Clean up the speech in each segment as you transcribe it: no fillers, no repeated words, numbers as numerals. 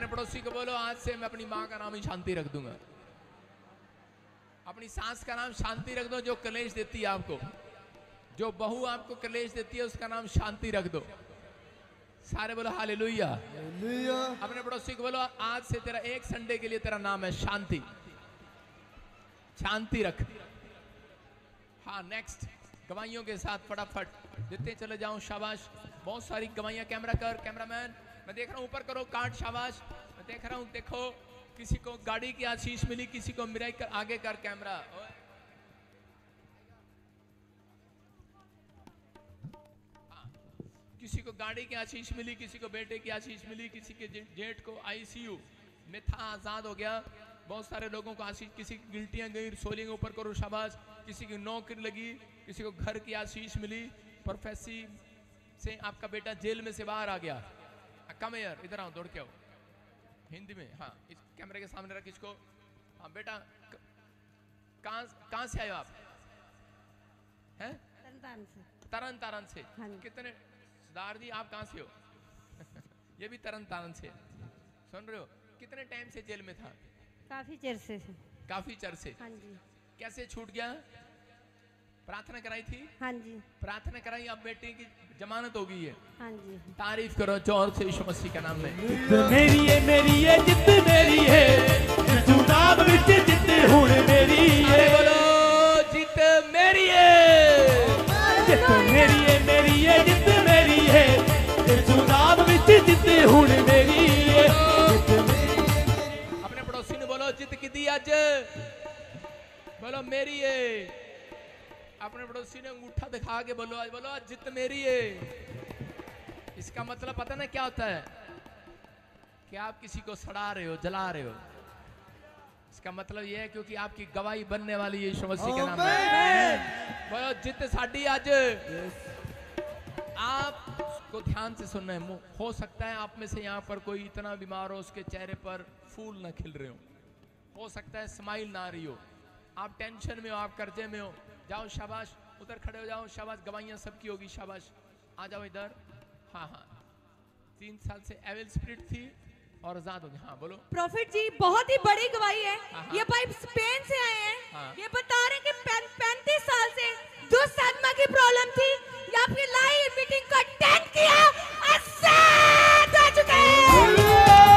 अपने पड़ोसी को बोलो आज से मैं अपनी माँ का नाम ही शांति रख दूंगा, अपनी सास का नाम शांति रख दो, जो कलेश देती है आपको, जो बहू आपको कलेश देती है उसका नाम शांति रख दो। सारे बोलो हालेलुया। अपने पड़ोसी को बोलो आज से तेरा एक संडे के लिए तेरा नाम है शांति, शांति रख। हाँ नेक्स्ट गवाइयों के साथ फटाफट देते चले जाऊं। शाबाश, बहुत सारी गवाइयां। कैमरा कर, कैमरामैन मैं देख रहा हूं, ऊपर करो काट। शाबाश, मैं देख रहा हूं। देखो किसी को गाड़ी की आशीष मिली, किसी को मिराई कर, आगे कर कैमरा। किसी को गाड़ी की आशीष मिली, किसी को बेटे की आशीष मिली, किसी के जेठ को आईसीयू में था, आजाद हो गया। बहुत सारे लोगों को आशीष, किसी की गिल्टियां गई, सोलिंग ऊपर करो। शाबाश, किसी की नौकरी लगी, किसी को घर की आशीष मिली, प्रोफेसी से आपका बेटा जेल में से बाहर आ गया। कम यार, इधर आओ, दौड़ के आओ। हिंदी में, हाँ इस कैमरे के सामने रख इसको। हाँ बेटा, कहाँ से आए हो आप? हैं? तरन तारन से। हाँ। कितने सरदार जी आप कहाँ से हो? ये भी तरन तारन से। सुन रहे हो? कितने टाइम से जेल में था? काफी चरसे से। काफी चरसे। हाँ जी। कैसे छूट गया? प्रार्थना कराई थी? हाँ जी। प्रार्थना कराई, अब बेटे की जमानत हो गई है। हाँ जी। तारीफ करो जोर से यीशु मसीह के नाम में। मेरी है जित मेरी है, यीशु नाम विच जित हुण मेरी है। बोलो जित मेरी है, जित मेरी है जित मेरी है, यीशु नाम विच जित हुण मेरी है। अपने पड़ोसी ने बोलो जित किदी अज, बोलो मेरी है। अपने पड़ोसी ने अंगूठा दिखा के बोलो आज, बोलो आज जित मेरी है। इसका मतलब पता ना क्या होता है? कि आप किसी को सड़ा रहे हो, जला रहे हो। इसका मतलब यह है क्योंकि आपकी गवाही बनने वाली है यीशु मसीह के नाम में। बोलो जित साडी आज। आपको ध्यान से सुनना है। हो सकता है आप में से यहाँ पर कोई इतना बीमार हो उसके चेहरे पर फूल ना खिल रहे हो सकता है स्माइल ना आ रही हो, आप टेंशन में हो, आप कर्जे में हो। जाओ शाबाश, उधर खड़े हो जाओ। शाबाश, गवाइयां सबकी होगी। शाबाश, आ जाओ इधर। हाँ हाँ, 3 साल से एविल स्पिरिट थी और आजाद हो गई। हाँ बोलो। प्रॉफिट जी बहुत ही बड़ी गवाही है। हाँ। ये भाई स्पेन से आए हैं। हाँ। ये बता रहे हैं कि 35 साल से जो सदमा की प्रॉब्लम थी, ये आपकी लाइव मीटिंग को अटेंड किया, आजाद हो चुके हैं।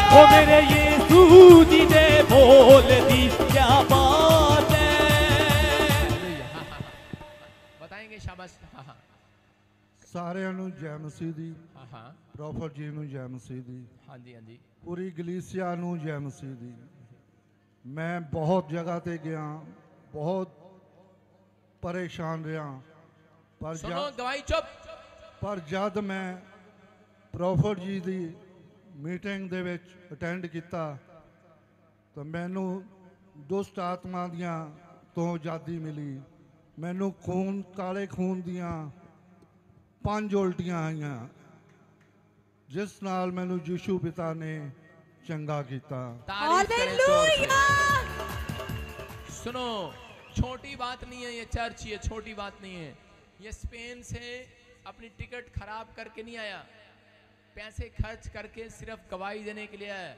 ओ मेरे यीशु जी ने बोल दी, क्या बात है। बताएंगे। शाबाश। हाँ हाँ, सारिਆਂ ਨੂੰ ਜੈ ਮਸੀਹ ਦੀ। हाँ हाँ, ਪ੍ਰੋਫੈਟ ਜੀ ਨੂੰ ਜੈ ਮਸੀਹ ਦੀ। हाँ जी, हाँ जी। पूरी गलीसिया ਨੂੰ ਜੈ ਮਸੀਹ ਦੀ। मैं बहुत जगह ते गया, बहुत परेशान रहा, सुनो गवाही चुप। पर जद मैं ਪ੍ਰੋਫੈਟ जी ਦੀ मीटिंग ਦੇ ਵਿੱਚ ਅਟੈਂਡ ਕੀਤਾ ਤਾਂ ਮੈਨੂੰ ਦੁਸ਼ਟ ਆਤਮਾ ਦੀਆਂ ਤੋਂ ਆਜ਼ਾਦੀ ਮਿਲੀ। ਮੈਨੂੰ खून काले खून ਦੀਆਂ 5 ਉਲਟੀਆਂ आईयां, जिस नाल मैनू यीशु पिता ने चंगा किया। हालेलुया। सुनो, छोटी बात नहीं है ये चर्च, ये छोटी बात नहीं है। ये स्पेन से अपनी टिकट खराब करके नहीं आया, पैसे खर्च करके सिर्फ गवाही देने के लिए आया।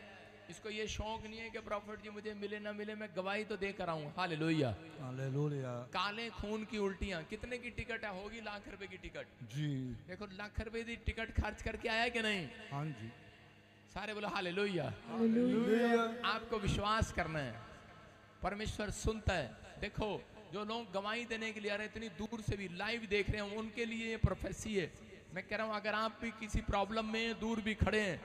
इसको ये शौक नहीं है कि प्रॉफिट जी मुझे मिले ना मिले, मैं गवाही तो देकर आऊं। Hallelujah, hallelujah. काले खून की उल्टियां, कितने की टिकट है? होगी लाख रुपए की टिकट जी। देखो लाख रुपए की टिकट खर्च करके आया कि नहीं? हाँ जी। सारे बोलो हालेलुया। आपको विश्वास करना है, परमेश्वर सुनता है। देखो जो लोग गवाही देने के लिए आ रहे हैं, इतनी दूर से भी लाइव देख रहे हैं, उनके लिए ये प्रोफेसी है। मैं कह रहा हूं अगर आप भी किसी प्रॉब्लम में दूर भी खड़े हैं,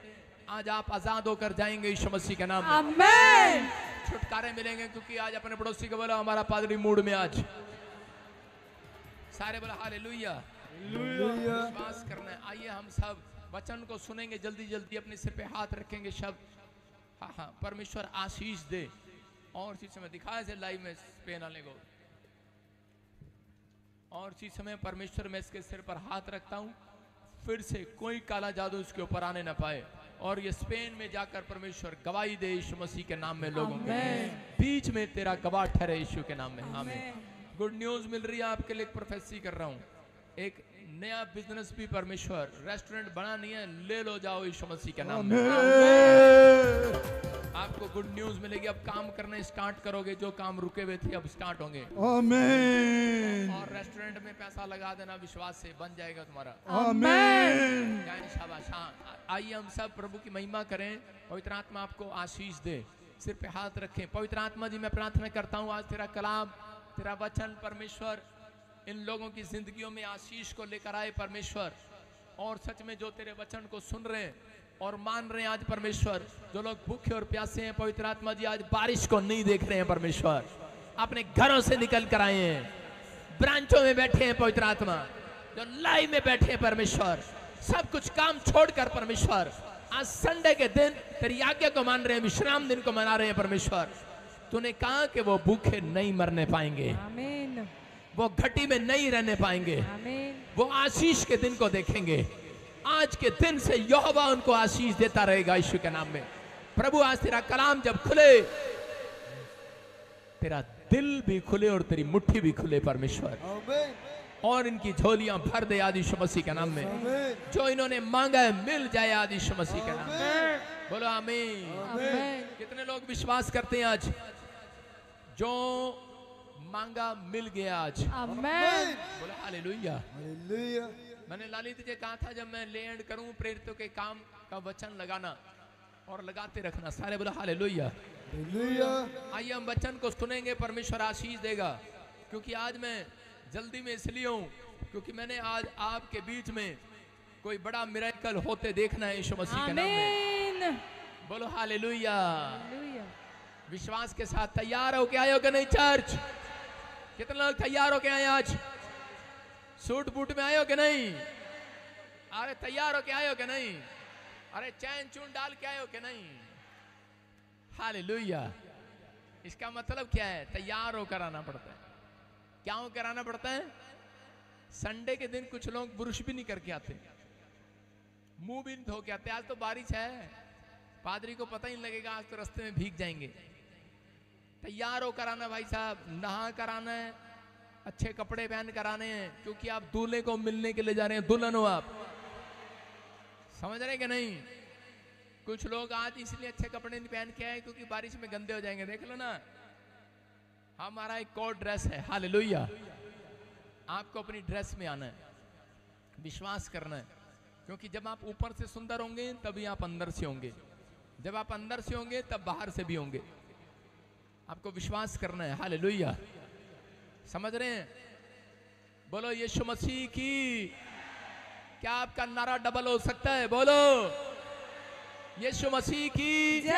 आज आप आजाद होकर जाएंगे यीशु मसीह के नाम में। आमीन। छुटकारे मिलेंगे, क्योंकि आज अपने पड़ोसी को बोला हमारा पादरी मूड में आज। सारे बोला हालेलुया। विश्वास करना है। आइए हम सब वचन को सुनेंगे, जल्दी जल्दी अपने सिर पे हाथ रखेंगे शब्द। हाँ हाँ, परमेश्वर आशीष दे। और चीज समय दिखाया से लाइव में स्पेन वाले को। और चीज समय परमेश्वर मैं इसके सिर पर हाथ रखता हूँ, फिर से कोई काला जादू इसके ऊपर आने ना पाए, और ये स्पेन में जाकर परमेश्वर गवाही दे यीशु मसीह के नाम में। लोगों के बीच में तेरा गवाह ठहरे यीशु के नाम में। आमीन। गुड न्यूज मिल रही है आपके लिए, एक प्रोफेसी कर रहा हूँ। एक नया बिजनेस भी परमेश्वर, रेस्टोरेंट बना नहीं है, ले लो जाओ यीशु मसीह के नाम में। न्यूज मिलेगी। अब काम करने स्टार्ट करोगे, जो काम रुके हुए थे अब स्टार्ट होंगे। आमीन और रेस्टोरेंट में पैसा लगा देना, विश्वास से बन जाएगा तुम्हारा। आमीन जय शाबाश। हाँ, आइए हम सब प्रभु की महिमा करें। पवित्र आत्मा आपको आशीष दे। सिर पे हाथ रखें। पवित्र आत्मा जी, मैं प्रार्थना करता हूँ आज तेरा कलाम, तेरा वचन परमेश्वर इन लोगों की जिंदगियों में आशीष को लेकर आए परमेश्वर। और सच में जो तेरे वचन को सुन रहे हैं और मान रहे हैं आज परमेश्वर, जो लोग भूखे और प्यासे हैं पवित्र आत्मा जी आज बारिश को नहीं देख रहे हैं परमेश्वर, अपने घरों से निकल कर आए हैं, ब्रांचों में बैठे हैं पवित्र आत्मा, जो लाइव में बैठे हैं परमेश्वर, सब कुछ काम छोड़कर परमेश्वर आज संडे के दिन तेरी आज्ञा को मान रहे हैं, विश्राम दिन को मना रहे हैं परमेश्वर। तूने कहा कि वो भूखे नहीं मरने पाएंगे, आमीन, वो घटी में नहीं रहने पाएंगे, आमीन, वो आशीष के दिन को देखेंगे। आज के दिन से यहोवा उनको आशीष देता रहेगा यीशु के नाम में। प्रभु आज तेरा कलाम जब खुले, तेरा दिल भी खुले और तेरी मुट्ठी भी खुले परमेश्वर, और इनकी झोलियां भर दे आदि यीशु मसीह के नाम में। जो इन्होंने मांगा है मिल जाए आदि यीशु मसीह के नाम में। बोलो आमीन। आमीन, कितने लोग विश्वास करते हैं आज जो मांगा मिल गया आज? आमीन, बोलो हालेलुया। मैंने लालित जी कहा था जब मैं लैंड करूं प्रेरितों के काम का वचन लगाना और लगाते रखना। सारे बोलो हालेलुया। आइए हम वचन को सुनेंगे, परमेश्वर आशीष देगा। क्योंकि आज मैं जल्दी में इसलिए हूं क्योंकि मैंने आज आपके बीच में कोई बड़ा मिरेकल होते देखना है यीशु मसीह के नाम में। आमीन, बोलो हालेलुया। हालेलुया, विश्वास के साथ तैयार हो के आए हो कि नहीं चर्च? कितने लोग तैयार हो के आए आज? सूट बूट में आए हो कि नहीं? अरे तैयार हो के आए हो कि नहीं? अरे चैन चून डाल के आए हो कि नहीं? हालेलुया। इसका मतलब क्या है? तैयार होकर आना पड़ता है। क्या होकर आना पड़ता है? संडे के दिन कुछ लोग ब्रुश भी नहीं करके आते, मुंह भी नहीं धो के आते। आज तो बारिश है, पादरी को पता ही नहीं लगेगा, आज तो रास्ते में भीग जाएंगे। तैयार होकर आना भाई साहब, नहा कर आना है, अच्छे कपड़े पहन कर आने हैं, क्योंकि आप दूल्हे को मिलने के लिए जा रहे हैं। दुल्हन हो आप, समझ रहे कि नहीं? कुछ लोग आज इसलिए अच्छे कपड़े नहीं पहन के आए क्योंकि बारिश में गंदे हो जाएंगे। देख लो ना, हमारा एक कोड ड्रेस है। हालेलुया। आपको अपनी ड्रेस में आना है, विश्वास करना है, क्योंकि जब आप ऊपर से सुंदर होंगे तभी आप अंदर से होंगे, जब आप अंदर से होंगे तब बाहर से भी होंगे। आपको विश्वास करना है। हालेलुया। समझ रहे हैं? बोलो यीशु मसीह की। क्या आपका नारा डबल हो सकता है? बोलो यीशु मसीह की जय,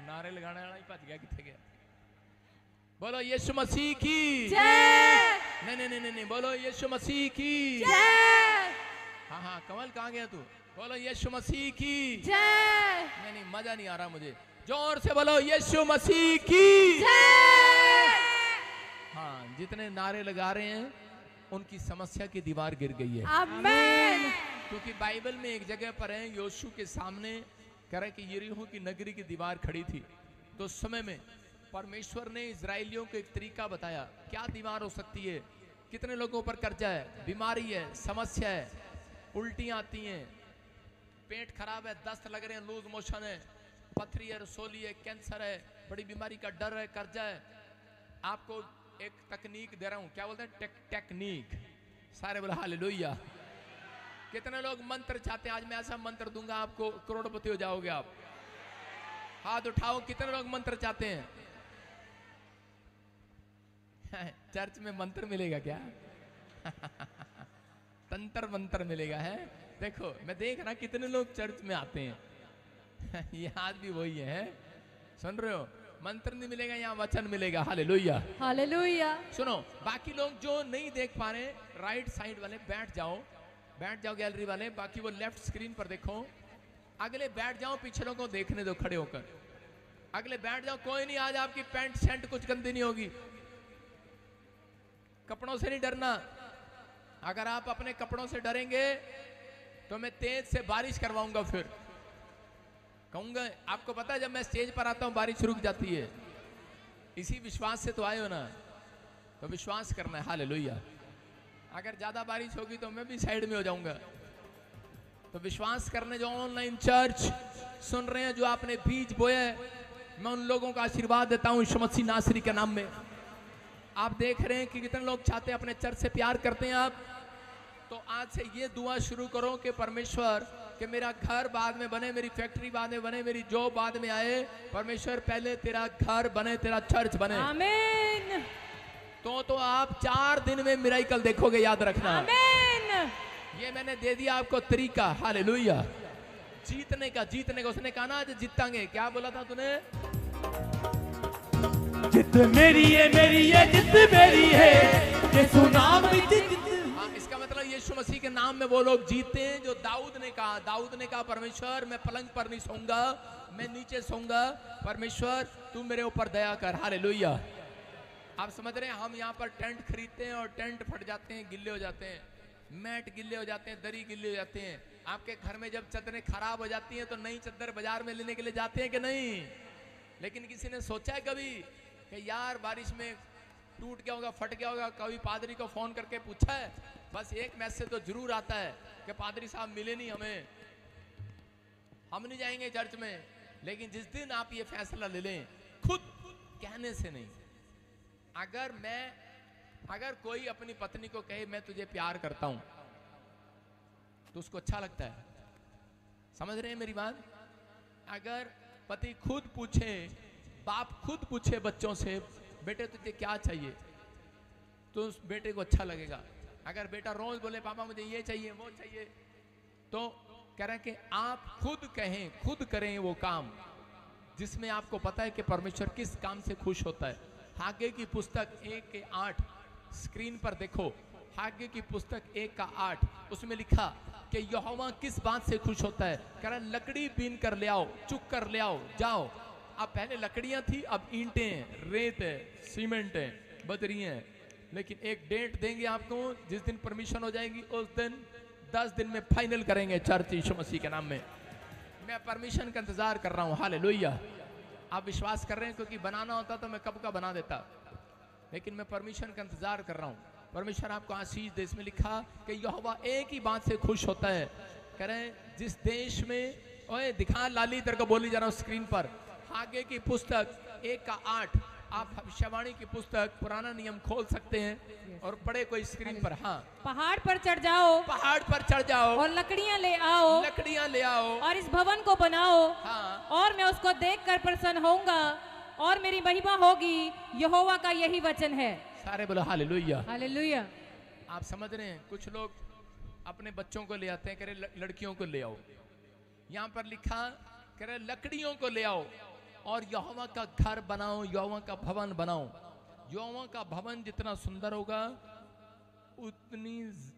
नारे लगाने वाला ही भज गया, किथे गया? बोलो यीशु मसीह की जय, नहीं नहीं नहीं नहीं, बोलो यीशु मसीह की जय, हाँ हाँ, कमल कहाँ गया तू? बोलो यीशु मसीह की जय, नहीं नहीं, मजा नहीं आ रहा मुझे। जोर से बोलो यीशु मसीह की। जय, हाँ, जितने नारे लगा रहे हैं उनकी समस्या की दीवार गिर गई है। आमीन, क्योंकि बाइबल में एक जगह पर है, योशू के सामने कह रहा है कि यरीहो की नगरी की दीवार खड़ी थी। तो उस समय में परमेश्वर ने इजराइलियों को एक तरीका बताया, क्या दीवार हो सकती है। कितने लोगों पर कर्जा है, बीमारी है, समस्या है, उल्टियां आती हैं, पेट खराब है, दस्त लग रहे हैं, लूज मोशन है, पथरी है, रसोली है, कैंसर है, बड़ी बीमारी का डर है, कर्जा है। आपको एक तकनीक दे रहा हूं, क्या बोलते हैं? टेक्निक। सारे बोले हालेलुया। कितने लोग मंत्र चाहते हैं? आज मैं ऐसा मंत्र दूंगा आपको, करोड़पति हो जाओगे आप। हाथ उठाओ, कितने लोग मंत्र चाहते हैं? चर्च में मंत्र मिलेगा क्या? तंत्र मंत्र मिलेगा है। देखो मैं देख रहा कितने लोग चर्च में आते हैं। ये आज भी वही है, सुन रहे हो? मंत्र नहीं मिलेगा, यहाँ वचन मिलेगा। हालेलुया, हालेलुया, सुनो। बाकी लोग जो नहीं देख पा रहे, राइट साइड वाले बैठ जाओ, बैठ जाओ गैलरी वाले। बाकी वो लेफ्ट स्क्रीन पर देखो, अगले बैठ जाओ, पिछलों को देखने दो खड़े होकर। अगले बैठ जाओ, कोई नहीं, आज आपकी पैंट शर्ट कुछ गंदी नहीं होगी। कपड़ों से नहीं डरना। अगर आप अपने कपड़ों से डरेंगे तो मैं तेज से बारिश करवाऊंगा। फिर कहूंगा, आपको पता है जब मैं स्टेज पर आता हूं बारिश रुक जाती है। इसी विश्वास से तो आए हो ना, तो विश्वास करना है। हालेलुया। अगर ज्यादा बारिश होगी तो मैं भी साइड में हो जाऊंगा। तो विश्वास करने जो ऑनलाइन चर्च सुन रहे हैं, जो आपने बीज बोए, मैं उन लोगों का आशीर्वाद देता हूं यीशु मसीह नासरी के नाम में। आप देख रहे हैं कि कितने लोग चाहते हैं अपने चर्च से प्यार करते हैं आप, तो आज से ये दुआ शुरू करो कि परमेश्वर कि मेरा घर बाद में बने, मेरी फैक्ट्री बाद में बने, मेरी जॉब बाद में आए, परमेश्वर पहले तेरा घर बने, तेरा चर्च बने। आमीन। तो आप 4 दिन में मिराकल देखोगे, याद रखना। आमीन। ये मैंने दे दिया आपको तरीका, हालेलुया, जीतने का। उसने कहा ना आज जीतांगे, क्या बोला था तूने? जित मेरी है जित मेरी है, यीशु नाम में जित। हाँ, इसका मतलब यीशु मसीह के नाम में वो लोग जीते हैं जो दाऊद ने कहा परमेश्वर मैं पलंग पर नहीं सोऊंगा, मैं नीचे सोऊंगा, परमेश्वर तू मेरे ऊपर दया कर, हालेलुया। आप समझ रहे हैं, हम यहाँ पर टेंट खरीदते हैं और टेंट फट जाते हैं, गिल्ले हो जाते हैं, मैट गिल्ले हो जाते हैं, दरी गिल्ले हो जाते हैं। आपके घर में जब चादरें खराब हो जाती हैं तो नई चादर बाजार में लेने के लिए जाते हैं कि नहीं? लेकिन किसी ने सोचा है कभी कि यार बारिश में टूट गया होगा, फट गया होगा? कभी पादरी को फोन करके पूछा है? बस एक मैसेज तो जरूर आता है कि पादरी साहब मिले नहीं हमें, हम नहीं जाएंगे चर्च में। लेकिन जिस दिन आप ये फैसला ले लें, खुद कहने से नहीं, अगर कोई अपनी पत्नी को कहे मैं तुझे प्यार करता हूं तो उसको अच्छा लगता है। समझ रहे हैं मेरी बात? अगर पति खुद पूछे, बाप खुद पूछे बच्चों से बेटे तुझे क्या चाहिए, तो उस बेटे को अच्छा लगेगा। अगर बेटा रोज बोले पापा मुझे ये चाहिए वो चाहिए, तो कह रहे हैं कि आप खुद कहें, खुद करें वो काम जिसमें आपको पता है कि परमेश्वर किस काम से खुश होता है। हागे की पुस्तक 1:8 स्क्रीन पर देखो, हागे की पुस्तक 1:8, उसमें लिखा कि यहोवा किस बात से खुश होता है। कह रहा लकड़ी बीन कर ले आओ, चुक कर ले आओ, जाओ। अब पहले लकड़ियां थी, अब ईंटें हैं, रेत है, सीमेंट है, बजरी है। लेकिन एक डेट देंगे आपको, जिस दिन परमिशन हो जाएगी उस दिन 10 दिन में फाइनल करेंगे चर्च यीशु मसीह के नाम में। मैं परमिशन का इंतजार कर रहा हूं, हालेलुया। आप विश्वास कर रहे हैं? क्योंकि बनाना होता तो मैं कब का बना देता, लेकिन मैं परमिशन का इंतजार कर रहा हूं। परमेश्वर आपको आशीष दे। इसमें लिखा कि यहोवा एक ही बात से खुश होता है। कह रहे हैं जिस देश में, ओए दिखा लाली तेरे को बोली जा रहा हूं स्क्रीन पर, हागे की पुस्तक 1:8, आप भविष्यवाणी की पुस्तक पुराना नियम खोल सकते हैं और पढ़े कोई स्क्रीन पर। हाँ, पहाड़ पर चढ़ जाओ, पहाड़ पर चढ़ जाओ और लकड़ियां ले आओ, लकड़ियां ले आओ, और इस भवन को बनाओ। हाँ, और मैं उसको देखकर प्रसन्न होऊंगा और मेरी महिमा होगी। यहोवा का यही वचन है। सारे बोलो हालेलुया। हालेलुया। आप समझ रहे हैं? कुछ लोग अपने बच्चों को ले आते हैं, कह रहे लड़कियों को ले आओ। यहाँ पर लिखा, कह रहे लकड़ियों को ले आओ और यहोवा का घर बनाओ, यहोवा का भवन बनाओ। यहोवा का भवन जितना सुंदर होगा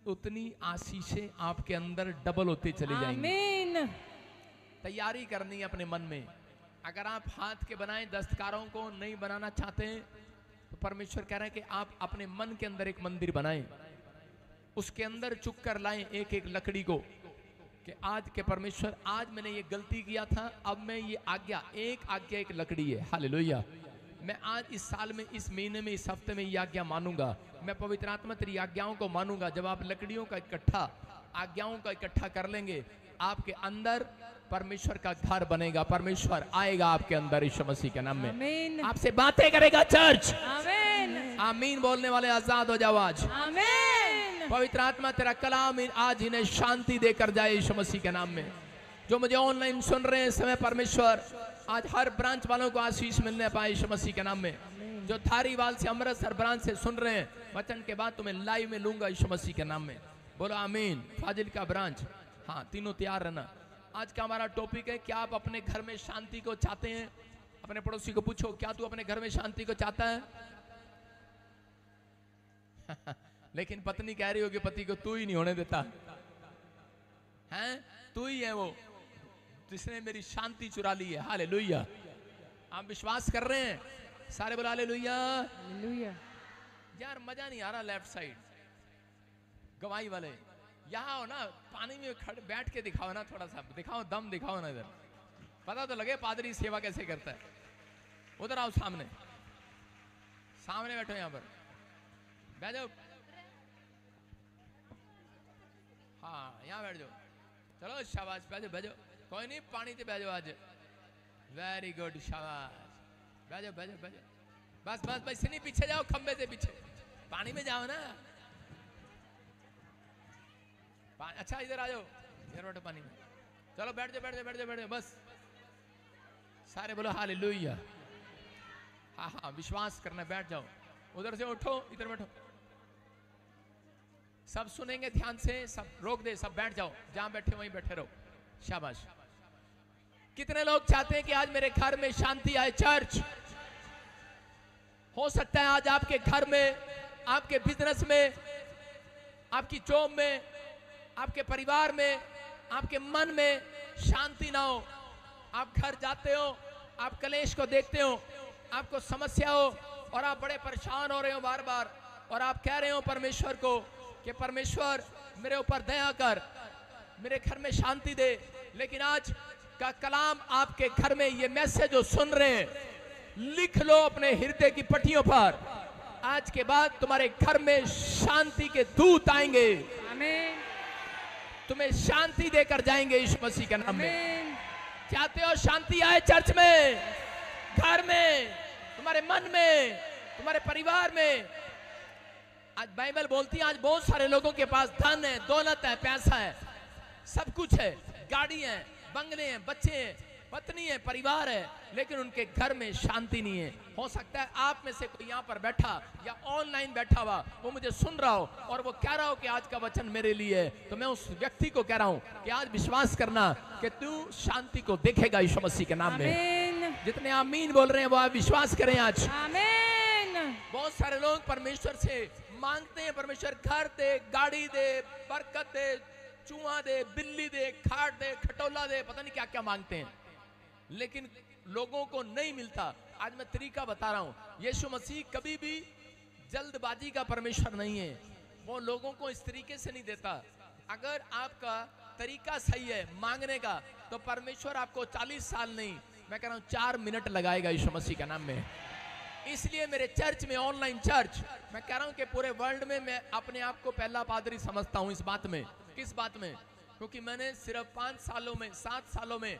उतनी आशीषें आपके अंदर डबल होते चली जाएंगी। आमीन। तैयारी करनी है अपने मन में। अगर आप हाथ के बनाए दस्तकारों को नहीं बनाना चाहते हैं तो परमेश्वर कह रहा है कि आप अपने मन के अंदर एक मंदिर बनाएं, उसके अंदर चुक कर लाएं एक एक लकड़ी को, कि आज के परमेश्वर आज मैंने ये गलती किया था, अब मैं ये आज्ञा एक लकड़ी है, हालेलुया। मैं आज इस साल में, इस महीने में, इस हफ्ते में ये आज्ञा मानूंगा। मैं पवित्र आत्मा तेरी आज्ञाओं को मानूंगा। जब आप लकड़ियों का इकट्ठा, आज्ञाओं का इकट्ठा कर लेंगे, आपके अंदर परमेश्वर का घर बनेगा। परमेश्वर आएगा आपके अंदर यीशु मसीह के नाम में, आमीन। आपसे बातें करेगा चर्च। आमीन। आमीन बोलने वाले आजाद हो जाओ आज। आमीन। पवित्र आत्मा तेरा कलाम आज इन्हें शांति देकर जाए यीशु मसीह के नाम में। जो मुझे ऑनलाइन सुन रहे हैं इस समय, परमेश्वर आज हर ब्रांच वालों को आशीष मिलने पाए यीशु मसीह के नाम में। जो धारीवाल से, अमृतसर ब्रांच से सुन रहे हैं, वचन के बाद तुम्हें लाइव में लूंगा यीशु मसीह के नाम में। बोलो आमीन। फाजिल का ब्रांच, हाँ, तीनों तैयार रहना। आज का हमारा टॉपिक है, क्या आप अपने घर में शांति को चाहते हैं? अपने पड़ोसी को पूछो, क्या तू अपने घर में शांति को चाहता है? लेकिन पत्नी कह रही होगी पति को, तू ही नहीं होने देता हैं, तू ही है वो जिसने मेरी शांति चुरा ली है। हालेलुया। आप विश्वास कर रहे हैं? सारे बोलो हालेलुया। हालेलुया। यार मजा नहीं आ रहा लेफ्ट साइड गवाही वाले, यहाँ हो ना, पानी में खड़े बैठ के दिखाओ ना, थोड़ा सा दिखाओ, दम दिखाओ ना, इधर पता तो लगे पादरी सेवा कैसे करता है। उधर आओ, सामने सामने बैठो, यहाँ पर बैठ जाओ। हाँ, यहाँ बैठ जाओ, चलो शाबाश, बैठो बैठो, कोई नहीं, पानी से बैठो आज। वेरी गुड, शाबाश, बैठो बैठो बैठो, बस बस बस, नहीं पीछे जाओ, खंबे से पीछे, पानी में जाओ ना। अच्छा इधर आ जाओ, इधर बैठो पानी में, चलो बैठ जाओ बैठ जाओ बैठ जाओ बैठ जाओ, बस सारे बोलो हालेलुया। हाँ हाँ, विश्वास करना, बैठ जाओ, उधर से उठो, इधर बैठो, सब सुनेंगे ध्यान से, सब रोक दे, सब बैठ जाओ, जहां बैठे वहीं बैठे रहो, शाबाश। कितने लोग चाहते हैं कि आज मेरे घर में शांति आए? चर्च, हो सकता है आज आपके घर में, आपके बिजनेस में, आपकी जॉब में, आपके परिवार में, आपके मन में शांति ना हो। आप घर जाते हो, आप कलेश को देखते हो, आपको समस्या हो और आप बड़े परेशान हो रहे हो बार बार, और आप कह रहे हो परमेश्वर को कि परमेश्वर मेरे ऊपर दया कर, मेरे घर में शांति दे। लेकिन आज का कलाम आपके घर में ये मैसेज जो सुन रहे हैं, लिख लो अपने हृदय की पट्टियों पर, आज के बाद तुम्हारे घर में शांति के दूत आएंगे, आमीन, तुम्हें शांति देकर जाएंगे यीशु मसीह के नाम में। आमीन। चाहते हो शांति आए चर्च में, घर में, तुम्हारे मन में, तुम्हारे परिवार में? आज बाइबल बोलती है आज बहुत सारे लोगों के पास धन है, दौलत है, पैसा है, सब कुछ है, गाड़ी है, बंगले हैं, बच्चे हैं, पत्नी है, परिवार है, लेकिन उनके घर में शांति नहीं है। हो सकता है आप में से कोई यहाँ पर बैठा या ऑनलाइन बैठा हुआ, वो मुझे सुन रहा हो और वो कह रहा हो कि आज का वचन मेरे लिए है, तो मैं उस व्यक्ति को कह रहा हूँ कि आज विश्वास करना कि तू शांति को देखेगा यीशु मसीह के नाम में। आमीन, जितने आमीन बोल रहे हैं वो आप विश्वास करें आज। आमीन। बहुत सारे लोग परमेश्वर से मांगते हैं, परमेश्वर घर दे, गाड़ी दे, बरकत दे, चूहा दे, बिल्ली दे, खाट दे, खटोला दे, पता नहीं क्या क्या मांगते हैं, लेकिन लोगों को नहीं मिलता। आज मैं तरीका बता रहा हूं, यीशु मसीह कभी भी जल्दबाजी का परमेश्वर नहीं है, वो लोगों को इस तरीके से नहीं देता। अगर आपका तरीका सही है मांगने का, तो परमेश्वर आपको 40 साल नहीं, मैं कह रहा हूं 4 मिनट लगाएगा यीशु मसीह का नाम में। इसलिए मेरे चर्च में, ऑनलाइन चर्च, मैं कह रहा हूं कि पूरे वर्ल्ड में मैं अपने आप को पहला पादरी समझता हूं। इस बात में, किस बात में? क्योंकि मैंने सिर्फ 5 सालों में, 7 सालों में,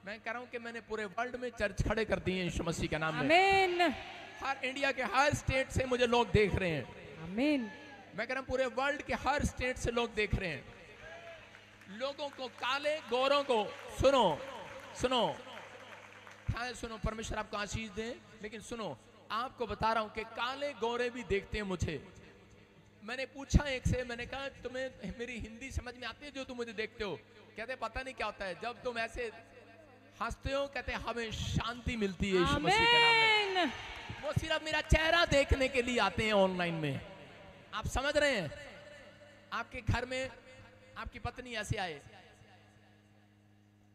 मैं कह रहा हूं कि मैंने पूरे वर्ल्ड में चर्च खड़े कर दिए यीशु मसीह के नाम में। आमीन, हर इंडिया के हर स्टेट से मुझे लोग देख रहे हैं। आमीन। मैं कह रहा हूं पूरे वर्ल्ड के हर स्टेट से लोग देख रहे हैं। लोगों को, काले गोरों को, सुनो सुनो, हाँ सुनो, परमेश्वर आपको आशीष दे, लेकिन सुनो, आपको बता रहा हूं कि काले गोरे भी देखते हैं मुझे। मैंने पूछा एक से, मैंने कहा तुम्हें मेरी हिंदी समझ में आती है जो तुम मुझे देखते हो? कहते पता नहीं क्या होता है, जब तुम ऐसे हंसते हो, कहते हमें शांति मिलती है यीशु मसीह के नाम में। वो सिर्फ मेरा चेहरा देखने के लिए आते हैं ऑनलाइन में। आप समझ रहे हैं? आपके घर में आपकी पत्नी ऐसे आए,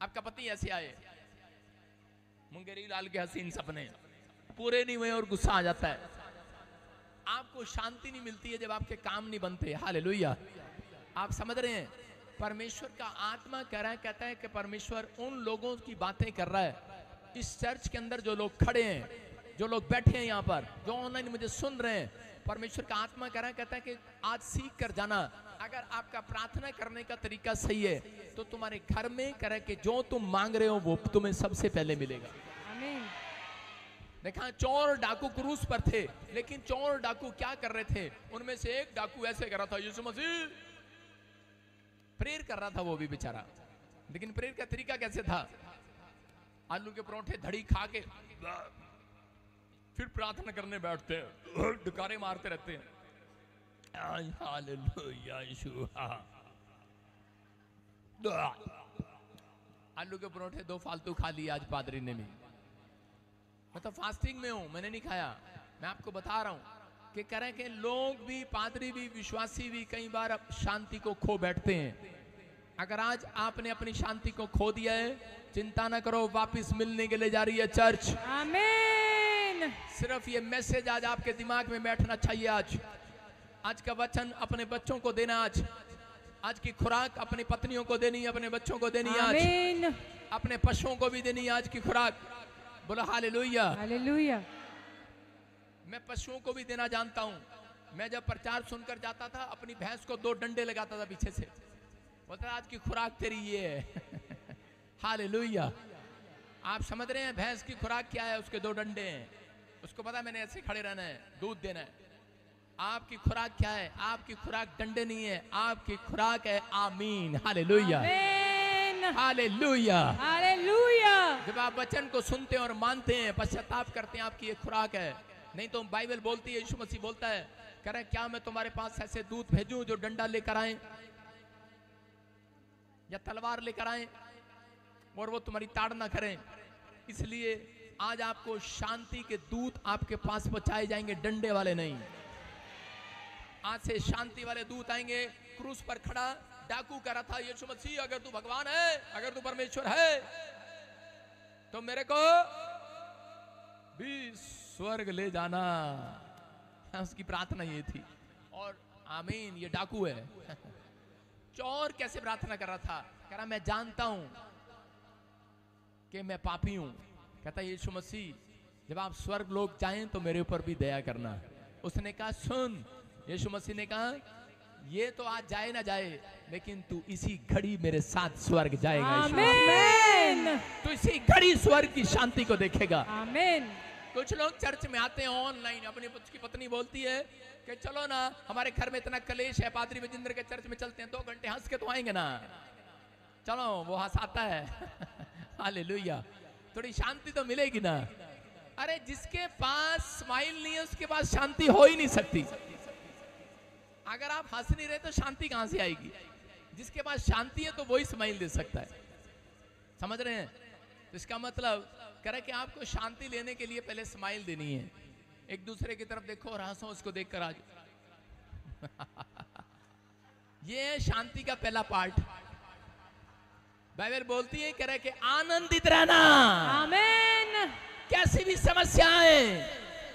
आपका पति ऐसे आए, मुंगेरी लाल के हसीन सपने पूरे नहीं हुए और गुस्सा आ जाता है। आपको शांति नहीं मिलती है जब आपके काम नहीं बनते। हालेलुया, आप समझ रहे हैं? परमेश्वर का आत्मा कह रहा है, कहता है कि परमेश्वर उन लोगों की बातें कर रहा है इस चर्च के अंदर, जो लोग खड़े हैं, जो लोग बैठे हैं यहाँ पर, जो ऑनलाइन मुझे सुन रहे हैं। परमेश्वर का आत्मा कह रहा है, कहता है कि आज सीख कर जाना, अगर आपका प्रार्थना करने का तरीका सही है तो तुम्हारे घर में कह रहा है कि जो तुम मांग रहे हो वो तुम्हें सबसे पहले मिलेगा। आमीन। देखा, चोर डाकू क्रूस पर थे, लेकिन चोर डाकू क्या कर रहे थे? उनमें से एक डाकू ऐसे कर रहा था, यीशु मसीह, प्रेयर कर रहा था वो भी बेचारा। लेकिन प्रेयर का तरीका कैसे था? आलू के परोठे धड़ी खा के फिर प्रार्थना करने बैठते हैं, डुकारे मारते रहते हैं। हालेलुया यीशु, आलू के परोठे 2 फालतू खा लिए आज पादरी ने भी। मैं तो फास्टिंग में हूं, मैंने नहीं खाया। मैं आपको बता रहा हूं कि करें कि लोग भी, पादरी भी, विश्वासी भी कई बार शांति को खो बैठते हैं। अगर आज आपने अपनी शांति को खो दिया है, चिंता ना करो, वापस मिलने के लिए जा रही है चर्च। आमीन। सिर्फ ये मैसेज आज आपके दिमाग में बैठना चाहिए। आज का वचन अपने बच्चों को देना, आज की खुराक अपनी पत्नियों को देनी, अपने बच्चों को देनी, आज अपने पशुओं को भी देनी आज की खुराक। बोलो हालेलुया, हालेलुया। मैं पशुओं को भी देना जानता हूं। मैं जब प्रचार सुनकर जाता था, अपनी भैंस को 2 डंडे लगाता था पीछे से, बोलता है आज की खुराक तेरी ये है। हालेलुया। आप समझ रहे हैं भैंस की खुराक क्या है? उसके 2 डंडे हैं, उसको पता है मैंने ऐसे खड़े रहना है, दूध देना है। आपकी खुराक क्या है? आपकी खुराक डंडे नहीं है, आपकी खुराक है आमीन। हालेलुया, आमीन, हालेलुया। हालेलुया। जब आप वचन को सुनते हैं और मानते हैं, पश्चाताप करते हैं, आपकी ये खुराक है। नहीं तो बाइबल बोलती है, यीशु मसीह बोलता है, कह रहे क्या मैं तुम्हारे पास ऐसे दूत भेजूं जो डंडा लेकर आए या तलवार लेकर आए और वो तुम्हारी ताड़ना करें। इसलिए आज आपको शांति के दूत आपके पास पहुंचाए जाएंगे, डंडे वाले नहीं। आज से शांति वाले दूत आएंगे। क्रूस पर खड़ा डाकू कह रहा था, यीशु मसीह अगर तू भगवान है, अगर तू परमेश्वर है, तो मेरे को भी स्वर्ग ले जाना। उसकी प्रार्थना ये थी। और आमीन, ये डाकू है। चोर कैसे प्रार्थना कर रहा था? कह रहा मैं जानता हूं कि मैं पापी हूं। कहता यीशु मसीह जब आप स्वर्ग लोग जाएं तो मेरे ऊपर भी दया करना। उसने कहा सुन, यीशु मसीह ने कहा ये तो आज जाए ना जाए, लेकिन तू इसी घड़ी मेरे साथ स्वर्ग जाएगा। आमीन। तू इसी घड़ी स्वर्ग की शांति को देखेगा। आमीन। कुछ लोग चर्च में आते हैं ऑनलाइन, अपनी की पत्नी बोलती है कि चलो ना हमारे घर में इतना कलेश है, पादरी विजेंद्र के चर्च में चलते हैं, 2 घंटे हंस के तो आएंगे ना। चलो वो हंसाता है। हालेलुया, थोड़ी शांति तो मिलेगी ना। अरे जिसके पास स्माइल नहीं है उसके पास शांति हो ही नहीं सकती। अगर आप हंस नहीं रहे तो शांति कहां से आएगी? जिसके पास शांति है तो वही स्माइल दे सकता है। समझ रहे हैं? तो इसका मतलब कह रहे कि आपको शांति लेने के लिए पहले स्माइल देनी है। एक दूसरे की तरफ देखो और हंसो, उसको देखकर आज। ये है शांति का पहला पार्ट। बाइबल बोलती है, कह रहे कि आनंदित रहना। आमीन। कैसी भी समस्या आए,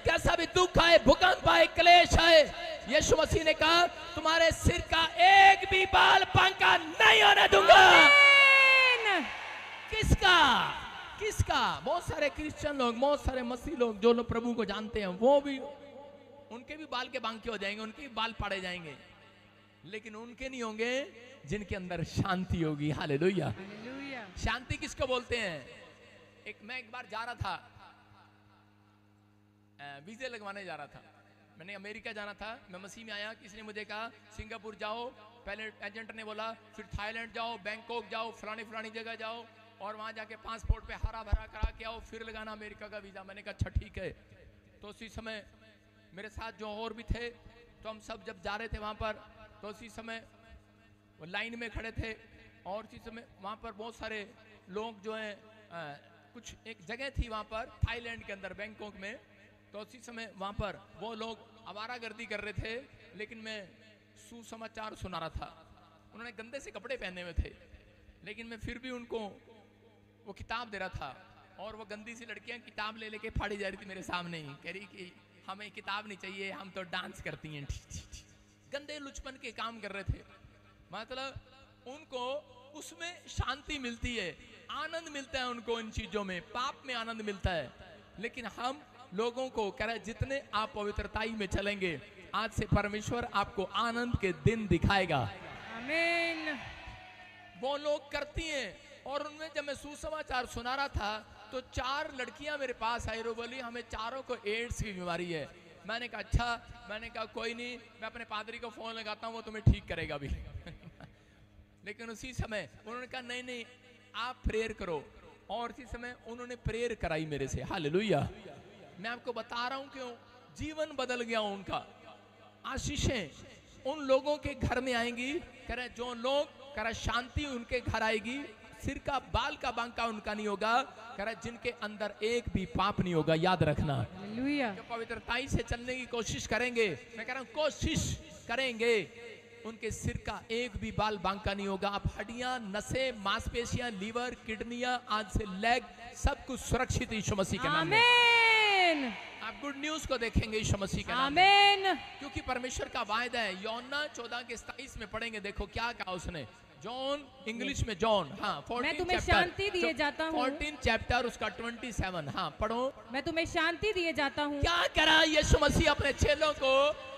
कैसा भी दुख आए, भूकंप आए, क्लेश आए, यीशु मसीह ने कहा तुम्हारे सिर का एक भी बाल बांका नहीं होने दूंगा। किसका? किसका? बहुत सारे क्रिश्चियन लोग, बहुत सारे मसीह लोग जो लोग प्रभु को जानते हैं, वो भी उनके भी बाल के बांके हो जाएंगे, उनके भी बाल पाड़े जाएंगे, लेकिन उनके नहीं होंगे जिनके अंदर शांति होगी। हालेलुया। शांति किसको बोलते हैं? मैं एक बार जा रहा था, वीजे लगवाने जा रहा था, मैंने अमेरिका जाना था। मैं मसीह में आया, किसी ने मुझे कहा सिंगापुर जाओ, पहले एजेंट ने बोला, फिर थाईलैंड जाओ, बैंकॉक जाओ, फलानी जगह जाओ और वहां जाके पासपोर्ट पे हरा भरा करा के आओ, फिर लगाना अमेरिका का वीजा। मैंने कहा अच्छा ठीक है। तो उसी समय मेरे साथ जो और भी थे, तो हम सब जब जा रहे थे वहां पर, तो उसी समय वो लाइन में खड़े थे और उसी समय वहां पर बहुत सारे लोग जो है, कुछ एक जगह थी वहां पर थाईलैंड के अंदर, बैंकॉक में। तो उसी समय वहां पर वो लोग आवारागर्दी कर रहे थे, लेकिन मैं सुसमाचार सुना रहा था। उन्होंने गंदे से कपड़े पहने हुए थे, लेकिन मैं फिर भी उनको वो किताब दे रहा था, और वो गंदी सी लड़कियां किताब ले लेके फाड़ी जा रही थी मेरे सामने ही, कह रही कि हमें किताब नहीं चाहिए, हम तो डांस करती हैं। गंदे लुचपन के काम कर रहे थे। मतलब उनको उसमें शांति मिलती है, आनंद मिलता है उनको इन चीजों में, पाप में आनंद मिलता है। लेकिन हम लोगों को कह रहे जितने आप पवित्रताई में चलेंगे, आज से परमेश्वर आपको आनंद के दिन दिखाएगा। आमीन। वो लोग करती हैं, और उनमें जब मैं सुसमाचार सुना रहा था तो 4 लड़कियां मेरे पास आई, रो बोली हमें चारों को एड्स की बीमारी है। मैंने कहा अच्छा, मैंने कहा कोई नहीं, मैं अपने पादरी को फोन लगाता हूँ, वो तुम्हें ठीक करेगा अभी। लेकिन उसी समय उन्होंने कहा नहीं नहीं आप प्रेयर करो, और इसी समय उन्होंने प्रेयर कराई मेरे से। हालेलुया। मैं आपको बता रहा हूं क्यों, जीवन बदल गया उनका। आशीषें उन लोगों के घर में आएंगी, कह रहे जो लोग, कह रहे शांति उनके घर आएगी, सिर का बाल का बांका उनका नहीं होगा, कह रहे जिनके अंदर एक भी पाप नहीं होगा। याद रखना, हालेलुया। जो पवित्रताई से चलने की कोशिश करेंगे, मैं कह रहा हूं कोशिश करेंगे, उनके सिर का एक भी बाल बांका नहीं होगा। आप हड्डियां, नसें, मांसपेशियां, लीवर, किडनियां, आज से लेग, सब कुछ सुरक्षित यीशु मसीह के नाम में। आमीन। आप गुड न्यूज को देखेंगे यीशु मसीह के नाम में, आमीन। क्योंकि परमेश्वर का वायदा है। यूहन्ना 14:27 में पढ़ेंगे, देखो क्या कहा उसने। जॉन, इंग्लिश में जॉन, हाँ 14 मैं तुम्हें चैप्टर, शांति दिए जाता हूँ। 14 चैप्टर उसका 27, हाँ पढ़ो। मैं तुम्हें शांति दिए जाता हूँ। क्या करा यीशु मसीह अपने चेलों को?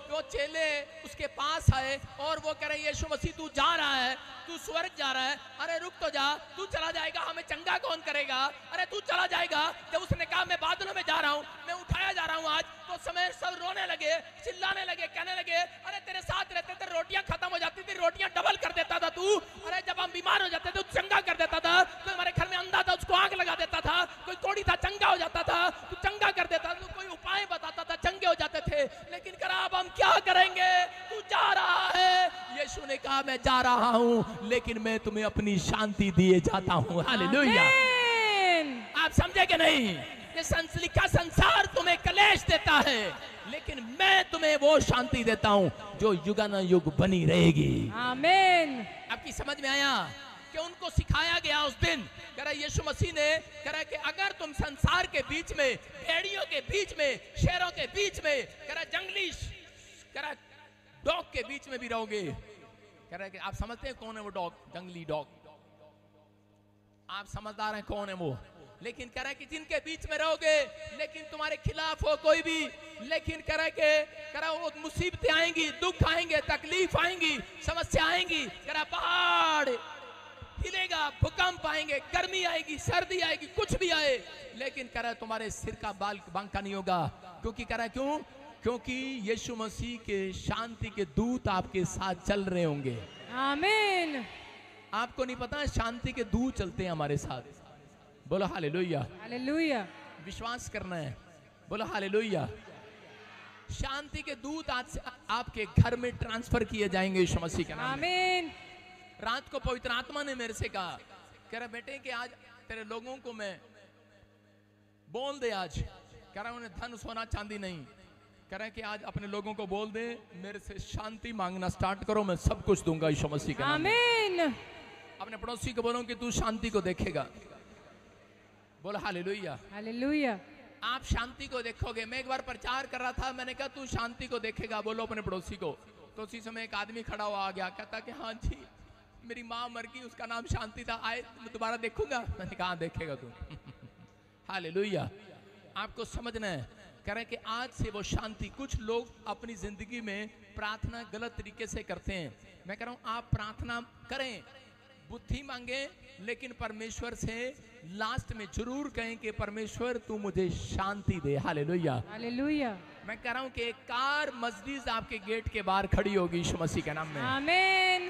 वो चेले उसके पास आए और वो कह रहे यीशु मसीह तू जा रहा है, तू स्वर्ग जा रहा है, अरे रुक तो जा, तू चला जाएगा हमें चंगा कौन करेगा, अरे तू चला जाएगा। जब उसने कहा मैं बादलों में जा रहा हूँ, मैं उठाया जा रहा हूँ आज, तो समय सब रोने लगे, चिल्लाने लगे, कहने लगे अरे तेरे साथ रहते थे रोटियां खत्म हो जाती थी, रोटियां डबल कर देता था तू, अरे जब हम बीमार हो जाते थे चंगा कर देता था, तो हमारे घर में अंधा था उसको आग लगा देता था, कोई कोड़ी था चंगा हो जाता था, तू चंगा कर देता था, कोई उपाय बताता था चंगे हो जाते थे। लेकिन करा अब हम क्या करेंगे, तू जा रहा है। यीशु ने कहा मैं जा रहा हूं, लेकिन मैं तुम्हें अपनी शांति दिए जाता हूं। हालेलुया। आप समझे कि नहीं? ये संसारिक संसार तुम्हें कलेश देता है, लेकिन मैं तुम्हें वो शांति देता हूं जो युगानुयुग बनी रहेगी। आमीन। आपकी समझ में आया कि उनको सिखाया गया उस दिन, कह रहा यीशु मसीह ने कह रहा कि अगर तुम संसार के बीच में, भेड़ियों के बीच में, शेरों के बीच में, कह रहा जंगली, कह रहा डॉग के बीच में भी रहोगे, कह रहा कि आप समझते हैं कौन है वो डॉग, जंगली डॉग, आप समझदार हैं कौन है वो, लेकिन कह रहा है कि जिनके बीच में रहोगे, लेकिन तुम्हारे खिलाफ हो कोई भी, लेकिन कह रहा वो मुसीबतें आएंगी, दुख आएंगे, तकलीफ आएंगी, समस्या आएंगी, कह रहा पहाड़ हिलेगा, भूकंप आएंगे, गर्मी आएगी, सर्दी आएगी, कुछ भी आए, लेकिन कह रहा तुम्हारे सिर का बाल बांका नहीं होगा। क्योंकि कह रहा क्यों? क्योंकि यीशु मसीह के शांति के दूत आपके साथ चल रहे होंगे। आमीन। आपको नहीं पता शांति के दूत चलते हैं हमारे साथ। बोलो हालेलुया। हालेलुया। विश्वास करना है, बोलो हालेलुया। शांति के दूत आज से आपके घर में ट्रांसफर किए जाएंगे यीशु मसीह के नाम में। आमीन। रात को पवित्र आत्मा ने मेरे से कहा, कह रहा बेटे कि आज तेरे लोगों को मैं बोल दे, आज कह रहा उन्हें धन सोना चांदी नहीं, कह रहा है कि आज अपने लोगों को बोल दे मेरे से शांति मांगना स्टार्ट करो, मैं सब कुछ दूंगा यीशु मसीह के नाम में। आमीन। अपने पड़ोसी को बोलो कि तू शांति को देखेगा। बोलो हालेलुया। हालेलुया। आप शांति को देखोगे। मैं एक बार प्रचार कर रहा था, मैंने कहा तू शांति को देखेगा, बोलो अपने पड़ोसी को। तो उसी समय एक आदमी खड़ा हुआ आ गया, कहता कि हाँ जी मेरी माँ मर गई, उसका नाम शांति था, आए मैं दोबारा देखूंगा। मैंने कहा देखेगा तू। हालेलुया। आपको समझना है, कह रहे कि आज से वो शांति, कुछ लोग अपनी जिंदगी में प्रार्थना गलत तरीके से करते हैं। मैं कह रहा हूं आप प्रार्थना करें, बुद्धि मांगे, लेकिन परमेश्वर से लास्ट में जरूर कहें कि परमेश्वर तू मुझे शांति दे। हालेलुया। हालेलुया। मैं कह रहा हूं कि एक कार मर्सिडीज आपके गेट के बाहर खड़ी होगी यीशु मसीह के नाम में। आमीन।